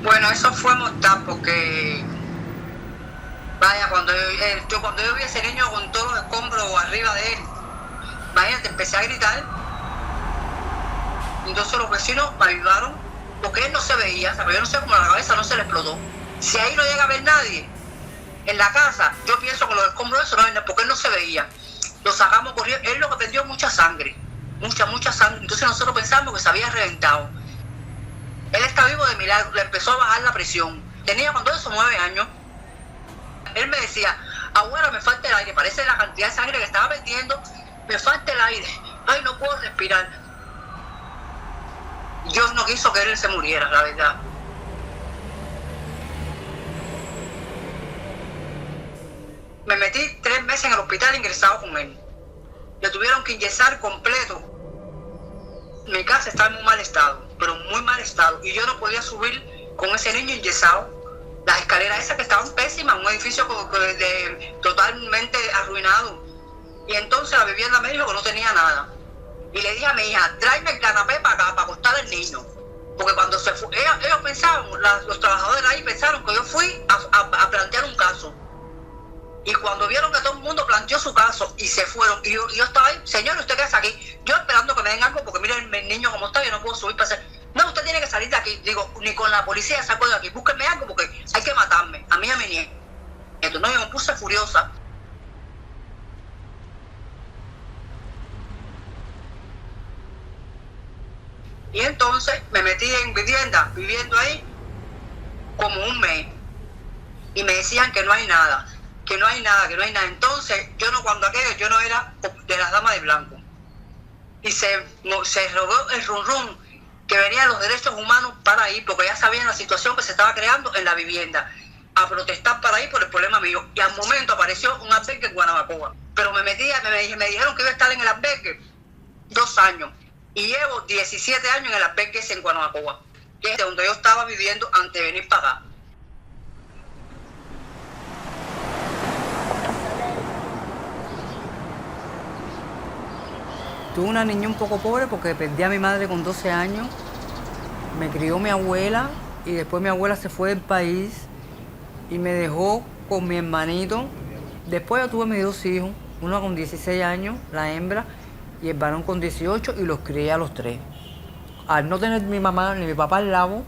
Bueno, eso fue mortal porque Vaya, cuando yo vi a ese niño con todos los escombros arriba de él, imagínate, empecé a gritar. Entonces los vecinos me ayudaron, porque él no se veía, pero yo no sé cómo la cabeza no se le explotó. Si ahí no llega a ver nadie en la casa, yo pienso que los escombros eso no ven, porque él no se veía. Lo sacamos corriendo, él lo que perdió mucha sangre, mucha sangre. Entonces nosotros pensamos que se había reventado. Él está vivo de milagro, le empezó a bajar la presión. Tenía cuando eso 9 años. Él me decía, abuela, me falta el aire, parece la cantidad de sangre que estaba perdiendo, me falta el aire, ay, no puedo respirar. Dios no quiso que él se muriera, la verdad. Me metí 3 meses en el hospital ingresado con él. Le tuvieron que inyesar completo. Mi casa estaba en muy mal estado, pero muy mal estado. Y yo no podía subir con ese niño inyesado. Las escaleras esas que estaban pésimas, un edificio totalmente arruinado. Y entonces la vivienda me dijo que no tenía nada. Y le dije a mi hija, tráeme el canapé para acá, para acostar al niño. Porque cuando se fue, ellos pensaban, los trabajadores ahí pensaron que yo fui a plantear un caso. Y cuando vieron que todo el mundo planteó su caso y se fueron, y yo estaba ahí, señor, usted qué hace aquí, yo esperando que me den algo, porque miren el niño como está, yo no puedo subir para hacer. No, usted tiene que salir de aquí. Digo, ni con la policía saco de aquí, búsquenme algo porque hay que matarme, a mí y a mi nieto. No, yo me puse furiosa. Y entonces me metí en vivienda, viviendo ahí como un mes. Y me decían que no hay nada, que no hay nada, que no hay nada. Entonces, yo no era de las damas de blanco. Y se robó el rum que venían los derechos humanos para ahí, porque ya sabían la situación que se estaba creando en la vivienda, a protestar para ahí por el problema mío. Y al momento apareció un albergue en Guanabacoa. Pero me dijeron que iba a estar en el albergue 2 años. Y llevo 17 años en el albergue en Guanabacoa, que es de donde yo estaba viviendo antes de venir para acá. Tuve una niña un poco pobre porque perdí a mi madre con 12 años. Me crió mi abuela y después mi abuela se fue del país y me dejó con mi hermanito. Después yo tuve mis 2 hijos, uno con 16 años, la hembra, y el varón con 18, y los crié a los 3. Al no tener mi mamá ni mi papá al lado,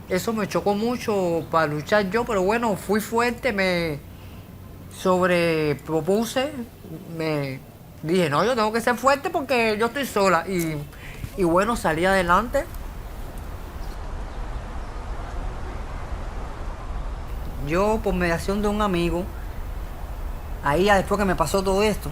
eso me chocó mucho para luchar yo, pero bueno, fui fuerte, me sobrepropuse, me dije, no, yo tengo que ser fuerte porque yo estoy sola, y bueno, salí adelante. Yo, por mediación de un amigo, ahí ya después que me pasó todo esto,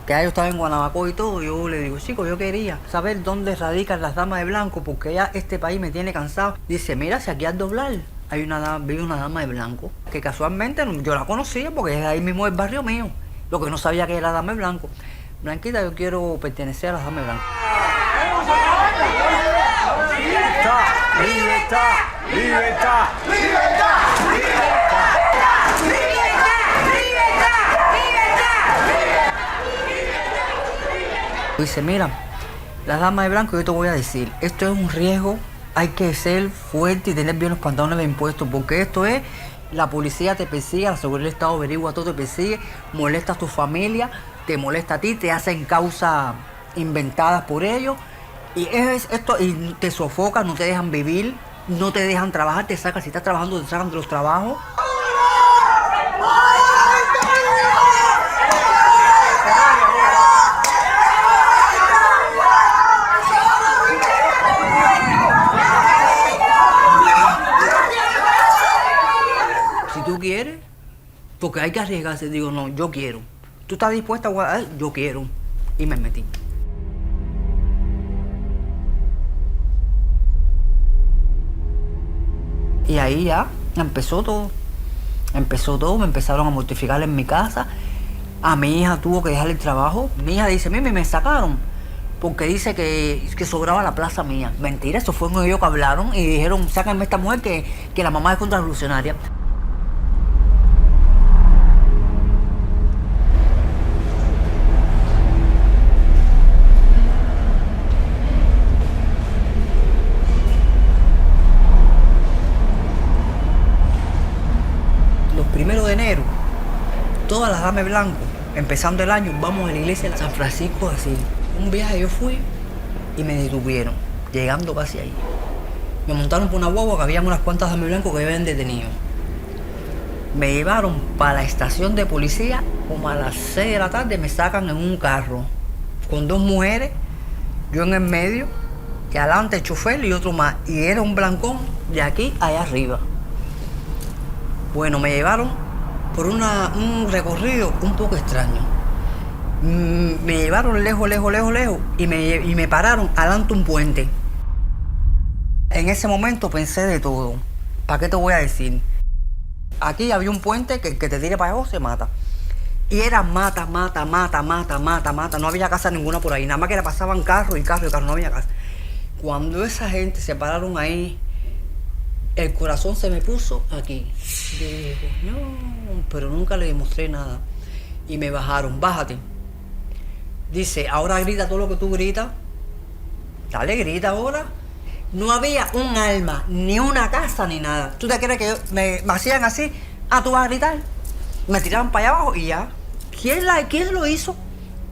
que yo estaba en Guanabacoa y todo, yo le digo, chico, yo quería saber dónde radican las damas de blanco, porque ya este país me tiene cansado. Dice, mira, si aquí al doblar vive una dama de blanco, que casualmente yo la conocía porque es ahí mismo del barrio mío, lo que no sabía que era dama de blanco. Blanquita, yo quiero pertenecer a las damas de blanco. ¡Libertad! ¡Libertad! ¡Libertad! Dice, mira, las damas de blanco, yo te voy a decir, esto es un riesgo, hay que ser fuerte y tener bien los pantalones bien puestos, porque esto es, la policía te persigue, la seguridad del Estado averigua todo, te persigue, molesta a tu familia, te molesta a ti, te hacen causas inventadas por ellos, y es esto, y te sofocan, no te dejan vivir, no te dejan trabajar, te sacan, si estás trabajando, te sacan de los trabajos. ¿Tú quieres? Porque hay que arriesgarse. Digo, no, yo quiero. ¿Tú estás dispuesta a guardar? Yo quiero. Y me metí. Y ahí ya empezó todo. Empezó todo, me empezaron a mortificar en mi casa. A mi hija tuvo que dejar el trabajo. Mi hija dice, mimi, me sacaron porque dice que sobraba la plaza mía. Mentira, eso fue ellos que hablaron y dijeron, sácanme a esta mujer que la mamá es contrarrevolucionaria. Dame Blanco, empezando el año, vamos a la iglesia de San Francisco de Asís. Un viaje yo fui y me detuvieron, llegando casi ahí. Me montaron por una guagua que había unas cuantas Dame Blanco que habían detenido. Me llevaron para la estación de policía, como a las 6 de la tarde me sacan en un carro, con 2 mujeres, yo en el medio, y adelante el chofer y otro más. Y era un blancón de aquí allá arriba. Bueno, me llevaron por un recorrido un poco extraño. Me llevaron lejos y me pararon adelante un puente. En ese momento pensé de todo. ¿Para qué te voy a decir? Aquí había un puente que el que te tire para abajo se mata. Y era mata. No había casa ninguna por ahí. Nada más que le pasaban carro y carro, no había casa. Cuando esa gente se pararon ahí, el corazón se me puso aquí. Digo, no, pero nunca le demostré nada. Y me bajaron, bájate. Dice, ahora grita todo lo que tú gritas. Dale, grita ahora. No había un alma, ni una casa, ni nada. ¿Tú te crees que me hacían así? Ah, tú vas a gritar. Me tiraban para allá abajo y ya. ¿Quién lo hizo?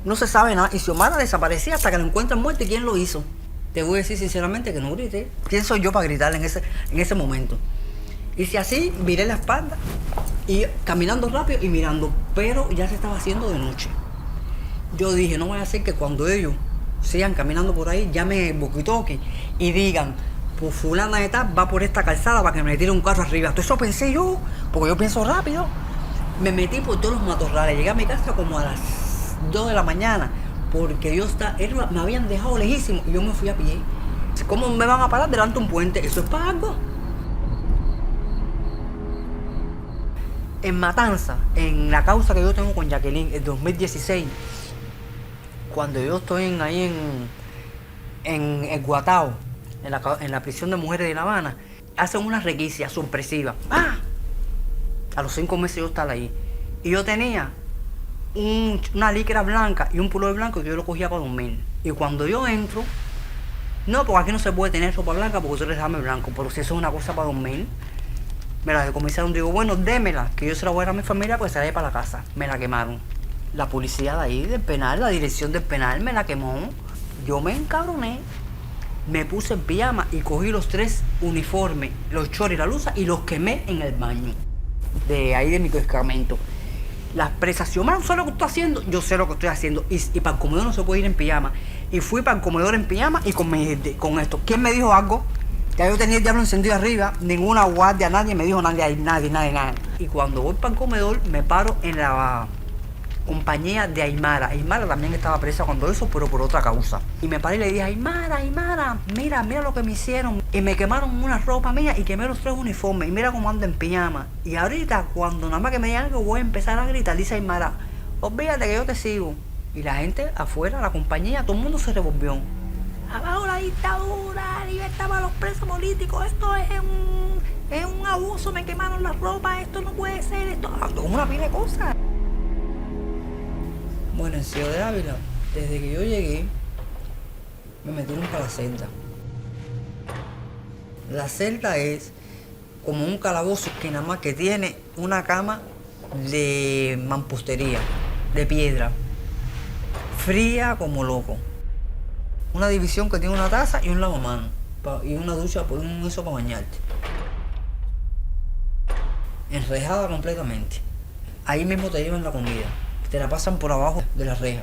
No se sabe nada. Y Xiomara desaparecía hasta que la encuentran muerta. ¿Y quién lo hizo? Te voy a decir sinceramente que no grité. ¿Quién soy yo para gritar en ese momento? Hice así, viré la espalda y caminando rápido y mirando. Pero ya se estaba haciendo de noche. Yo dije, no voy a hacer que cuando ellos sigan caminando por ahí, llame el walkie-talkie y digan, pues fulana de tal va por esta calzada para que me tire un carro arriba. Todo eso pensé yo, porque yo pienso rápido. Me metí por todos los matorrales, llegué a mi casa como a las 2 de la mañana, porque me habían dejado lejísimo y yo me fui a pie. ¿Cómo me van a parar delante de un puente? ¿Eso es para algo? En Matanza, en la causa que yo tengo con Jacqueline, el 2016, cuando yo estoy ahí en el Guatao, en la prisión de mujeres de La Habana, hacen una requisia sorpresiva. A los 5 meses yo estaba ahí. Y yo tenía una licra blanca y un pullover blanco que yo lo cogía para dormir. Y cuando yo entro, no, porque aquí no se puede tener ropa blanca porque tú eres Dame Blanco, pero si eso es una cosa para dormir, me la decomisaron. Digo, bueno, démela, que yo se la voy a dar a mi familia porque se la lleve para la casa. Me la quemaron. La policía de ahí, del penal, la dirección del penal me la quemó. Yo me encabroné, me puse en pijama y cogí los 3 uniformes, los chores y la blusa y los quemé en el baño de ahí de mi escarmento. Las presas, Xiomara no sé lo que estoy haciendo, yo sé lo que estoy haciendo. Y para el comedor no se puede ir en pijama. Y fui para el comedor en pijama y con esto. ¿Quién me dijo algo? Ya yo tenía el diablo encendido arriba, ninguna guardia, nadie me dijo nadie. Y cuando voy para el comedor me paro en la compañía de Aymara. Aymara también estaba presa cuando eso, pero por otra causa. Y me paré y le dije, Aymara, mira lo que me hicieron. Y me quemaron una ropa mía y quemé los 3 uniformes. Y mira cómo ando en pijama. Y ahorita, cuando nada más que me digan algo, voy a empezar a gritar. Dice Aymara, olvídate que yo te sigo. Y la gente afuera, la compañía, todo el mundo se revolvió. Abajo la dictadura, libertad para los presos políticos. Esto es un abuso, me quemaron la ropa. Esto no puede ser, esto es una pila de cosas. Bueno, en Ciudad de Ávila, desde que yo llegué, me metieron para la celda. La celda es como un calabozo que nada más que tiene una cama de mampostería, de piedra, fría como loco. Una división que tiene una taza y un lavamanos, y una ducha, por un eso para bañarte. Enrejada completamente. Ahí mismo te llevan la comida. Te la pasan por abajo de la reja.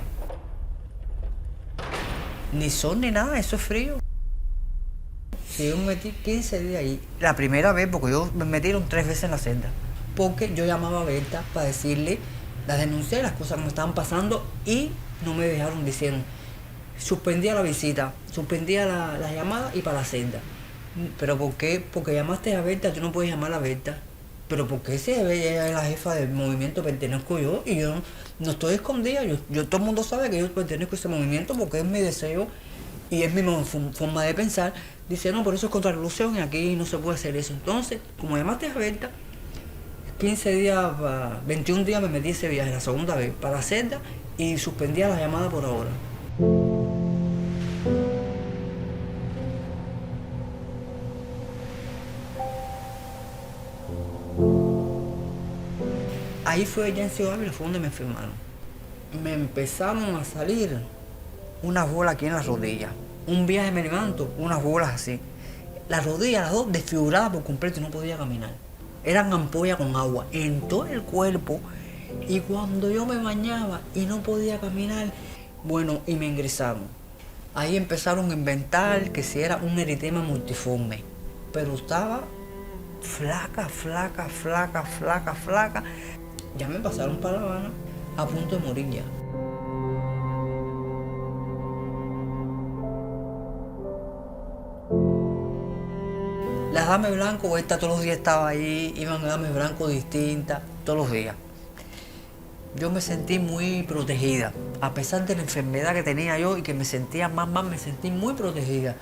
Ni sol ni nada, eso es frío. Si yo me metí 15 días ahí, la primera vez, porque yo me metieron 3 veces en la celda, porque yo llamaba a Berta para decirle, la denuncié, las cosas que me estaban pasando y no me dejaron, diciendo, suspendía la visita, suspendía la llamada y para la celda. ¿Pero por qué? Porque llamaste a Berta, tú no puedes llamar a Berta. Pero porque si ella es la jefa del movimiento, pertenezco yo y yo no estoy escondida. Yo todo el mundo sabe que yo pertenezco a ese movimiento porque es mi deseo y es mi forma de pensar. Dice, no, por eso es contra revolución y aquí no se puede hacer eso. Entonces, como llamaste a Berta, 15 días, 21 días me metí ese viaje, la segunda vez, para la celda y suspendía la llamada por ahora. Ahí fue, ya en Ciudad Ávila, fue donde me enfermaron. Me empezaron a salir unas bolas aquí en las rodillas. Un viaje me levanto, unas bolas así. Las rodillas, las dos, desfiguradas por completo y no podía caminar. Eran ampollas con agua en todo el cuerpo. Y cuando yo me bañaba y no podía caminar, bueno, y me ingresaron. Ahí empezaron a inventar que si era un eritema multiforme. Pero estaba flaca. Ya me pasaron para La Habana a punto de morir ya. Las damas blanco, esta todos los días estaba ahí, iban a damas blanco distintas, todos los días. Yo me sentí muy protegida, a pesar de la enfermedad que tenía yo y que me sentía más, me sentí muy protegida.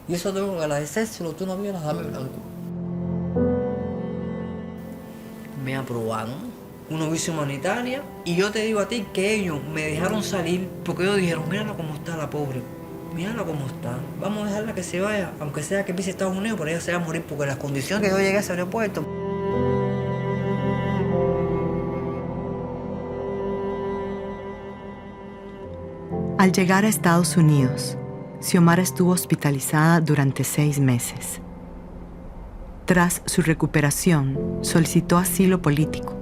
Y eso tengo que agradecérselo, tú no vieras las damas blanco. Me aprobaron una visa humanitaria y yo te digo a ti que ellos me dejaron salir porque ellos dijeron, mírala cómo está la pobre. Mírala cómo está. Vamos a dejarla que se vaya, aunque sea que pise Estados Unidos, pero ella se va a morir porque las condiciones que yo llegué a ese aeropuerto. Al llegar a Estados Unidos, Xiomara estuvo hospitalizada durante 6 meses. Tras su recuperación, solicitó asilo político.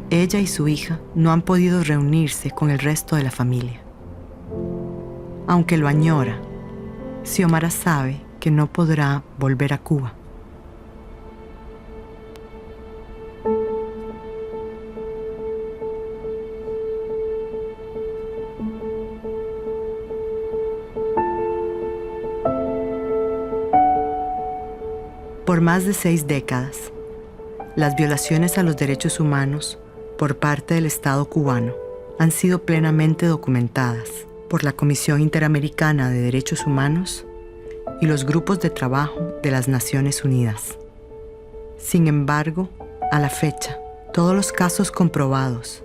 Ella y su hija no han podido reunirse con el resto de la familia. Aunque lo añora, Xiomara sabe que no podrá volver a Cuba. Por más de 6 décadas, las violaciones a los derechos humanos por parte del Estado cubano han sido plenamente documentadas por la Comisión Interamericana de Derechos Humanos y los grupos de trabajo de las Naciones Unidas. Sin embargo, a la fecha, todos los casos comprobados,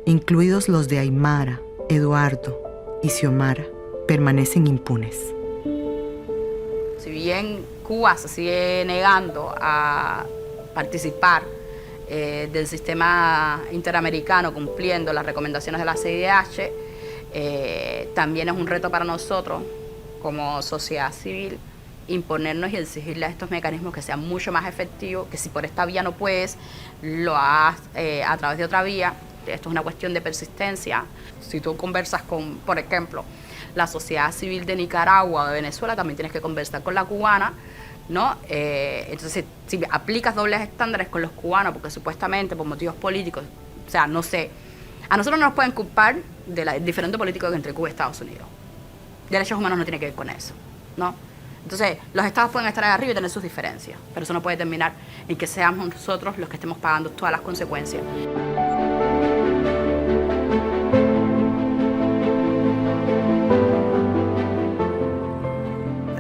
incluidos los de Aymara, Eduardo y Xiomara, permanecen impunes. Si bien Cuba se sigue negando a participar del sistema interamericano cumpliendo las recomendaciones de la CIDH, también es un reto para nosotros como sociedad civil imponernos y exigirle a estos mecanismos que sean mucho más efectivos, que si por esta vía no puedes, lo hagas a través de otra vía. Esto es una cuestión de persistencia. Si tú conversas con, por ejemplo, la sociedad civil de Nicaragua o de Venezuela, también tienes que conversar con la cubana, ¿no? Entonces, si aplicas dobles estándares con los cubanos, porque supuestamente por motivos políticos, o sea, no sé, a nosotros no nos pueden culpar de la diferente política entre Cuba y Estados Unidos. Derechos humanos no tiene que ver con eso, ¿no? Entonces, los estados pueden estar ahí arriba y tener sus diferencias, pero eso no puede terminar en que seamos nosotros los que estemos pagando todas las consecuencias.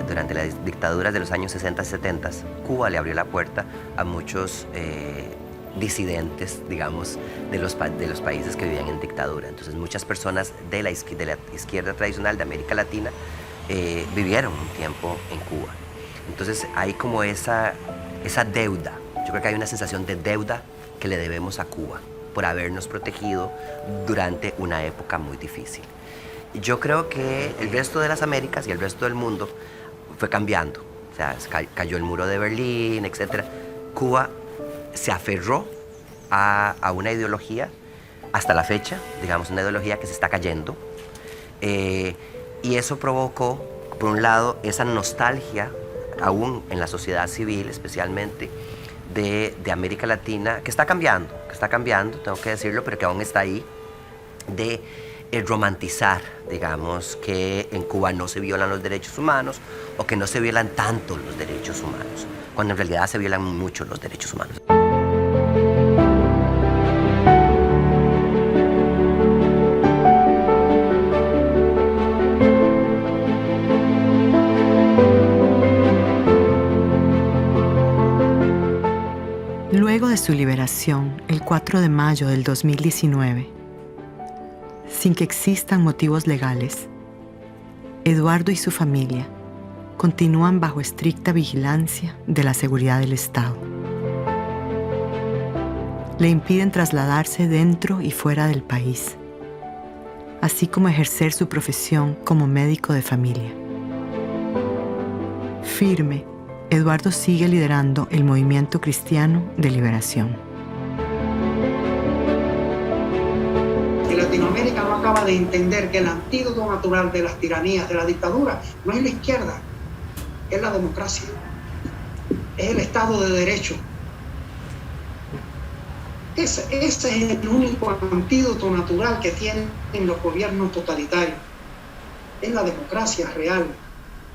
Durante las dictaduras de los años 60 y 70, Cuba le abrió la puerta a muchos disidentes, digamos, de los países que vivían en dictadura. Entonces, muchas personas de la izquierda tradicional de América Latina vivieron un tiempo en Cuba. Entonces, hay como esa deuda. Yo creo que hay una sensación de deuda que le debemos a Cuba por habernos protegido durante una época muy difícil. Yo creo que el resto de las Américas y el resto del mundo fue cambiando. O sea, cayó el muro de Berlín, etc. Cuba se aferró a una ideología hasta la fecha, digamos, una ideología que se está cayendo. Y eso provocó, por un lado, esa nostalgia, aún en la sociedad civil especialmente, de América Latina, que está cambiando, tengo que decirlo, pero que aún está ahí, de romantizar, digamos, que en Cuba no se violan los derechos humanos o que no se violan tanto los derechos humanos, cuando en realidad se violan mucho los derechos humanos. Luego de su liberación, el 4 de mayo del 2019, sin que existan motivos legales, Eduardo y su familia continúan bajo estricta vigilancia de la seguridad del Estado. le impiden trasladarse dentro y fuera del país, así como ejercer su profesión como médico de familia. Firme, Eduardo sigue liderando el movimiento cristiano de liberación. Y Latinoamérica no acaba de entender que el antídoto natural de las tiranías, de la dictadura, no es la izquierda, es la democracia, es el Estado de Derecho. Ese es el único antídoto natural que tienen los gobiernos totalitarios. Es la democracia real,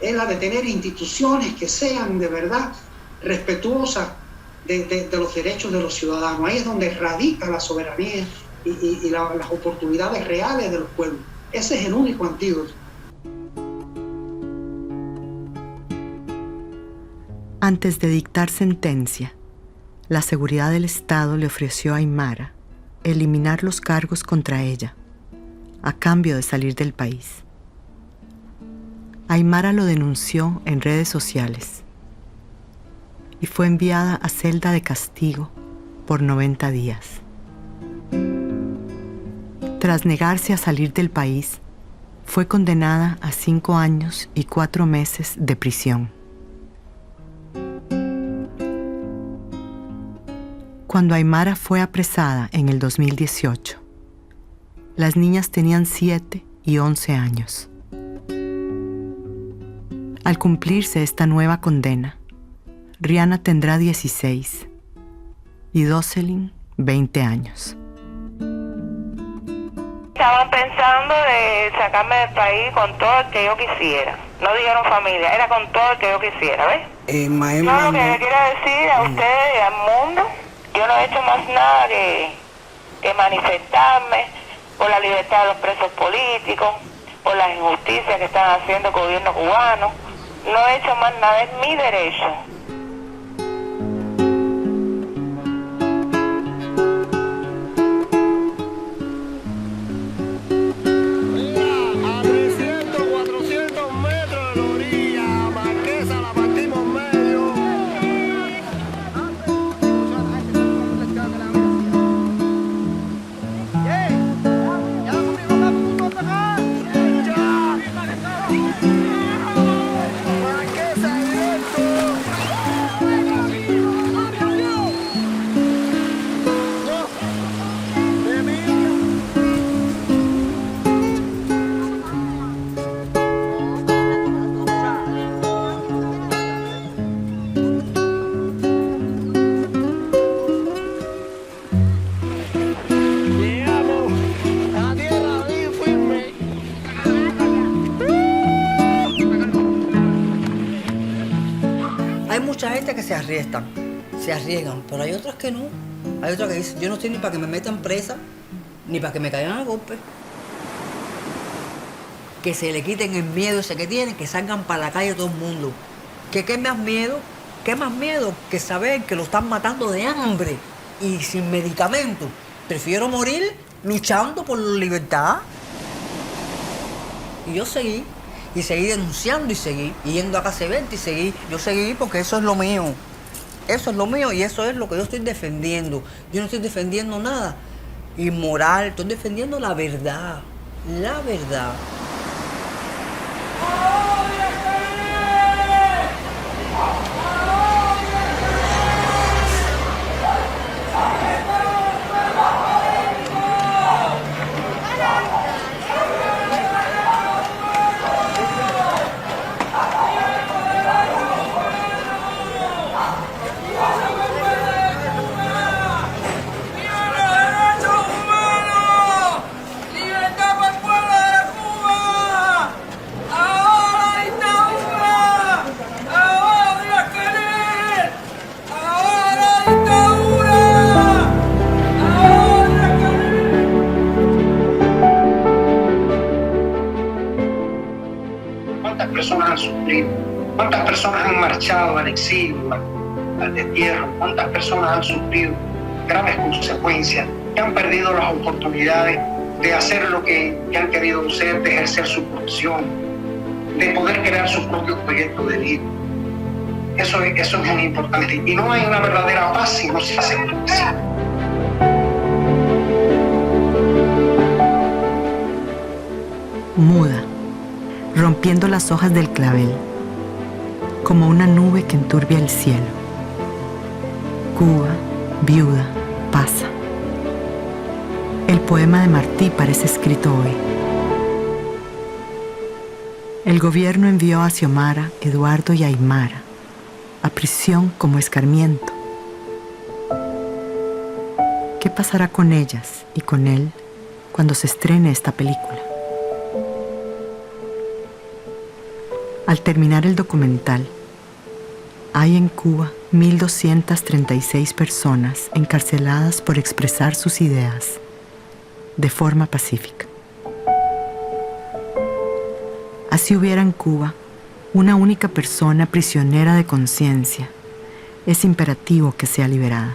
es la de tener instituciones que sean de verdad respetuosas de los derechos de los ciudadanos. Ahí es donde radica la soberanía y las oportunidades reales de los pueblos. Ese es el único antídoto. Antes de dictar sentencia, la seguridad del Estado le ofreció a Aymara eliminar los cargos contra ella, a cambio de salir del país. Aymara lo denunció en redes sociales y fue enviada a celda de castigo por 90 días. Tras negarse a salir del país, fue condenada a 5 años y 4 meses de prisión. Cuando Aymara fue apresada en el 2018, las niñas tenían 7 y 11 años. Al cumplirse esta nueva condena, Rihanna tendrá 16 y Doselin 20 años. Estaban pensando de sacarme del país con todo el que yo quisiera. No dijeron familia, era con todo el que yo quisiera, ¿ves? Yo lo que le quiero decir a ustedes y al mundo, yo no he hecho más nada que manifestarme por la libertad de los presos políticos, por las injusticias que están haciendo el gobierno cubano. No he hecho más nada, es mi derecho. Hay mucha gente que se arriesgan, pero hay otras que no. Hay otras que dicen, yo no estoy ni para que me metan presa, ni para que me caigan a golpe. Que se le quiten el miedo ese que tienen, que salgan para la calle todo el mundo. ¿Qué más miedo? ¿Qué más miedo que saber que lo están matando de hambre y sin medicamentos? Prefiero morir luchando por la libertad. Y yo seguí. Y seguí denunciando y seguí yendo a Casa Verde y seguí. Yo seguí porque eso es lo mío. Eso es lo mío y eso es lo que yo estoy defendiendo. Yo no estoy defendiendo nada inmoral, estoy defendiendo la verdad. La verdad. ¿Cuántas personas han marchado al exilio, al destierro? ¿Cuántas personas han sufrido graves consecuencias, que han perdido las oportunidades de hacer lo que han querido hacer, de ejercer su profesión, de poder crear su propio proyecto de vida? Eso es muy importante. Y no hay una verdadera paz si no se hace justicia. muda, rompiendo las hojas del clavel, como una nube que enturbia el cielo. Cuba, viuda, pasa. El poema de Martí parece escrito hoy. El gobierno envió a Xiomara, Eduardo y Aymara a prisión como escarmiento. ¿Qué pasará con ellas y con él cuando se estrene esta película? Al terminar el documental, hay en Cuba 1.236 personas encarceladas por expresar sus ideas de forma pacífica. Así hubiera en Cuba una única persona prisionera de conciencia, es imperativo que sea liberada.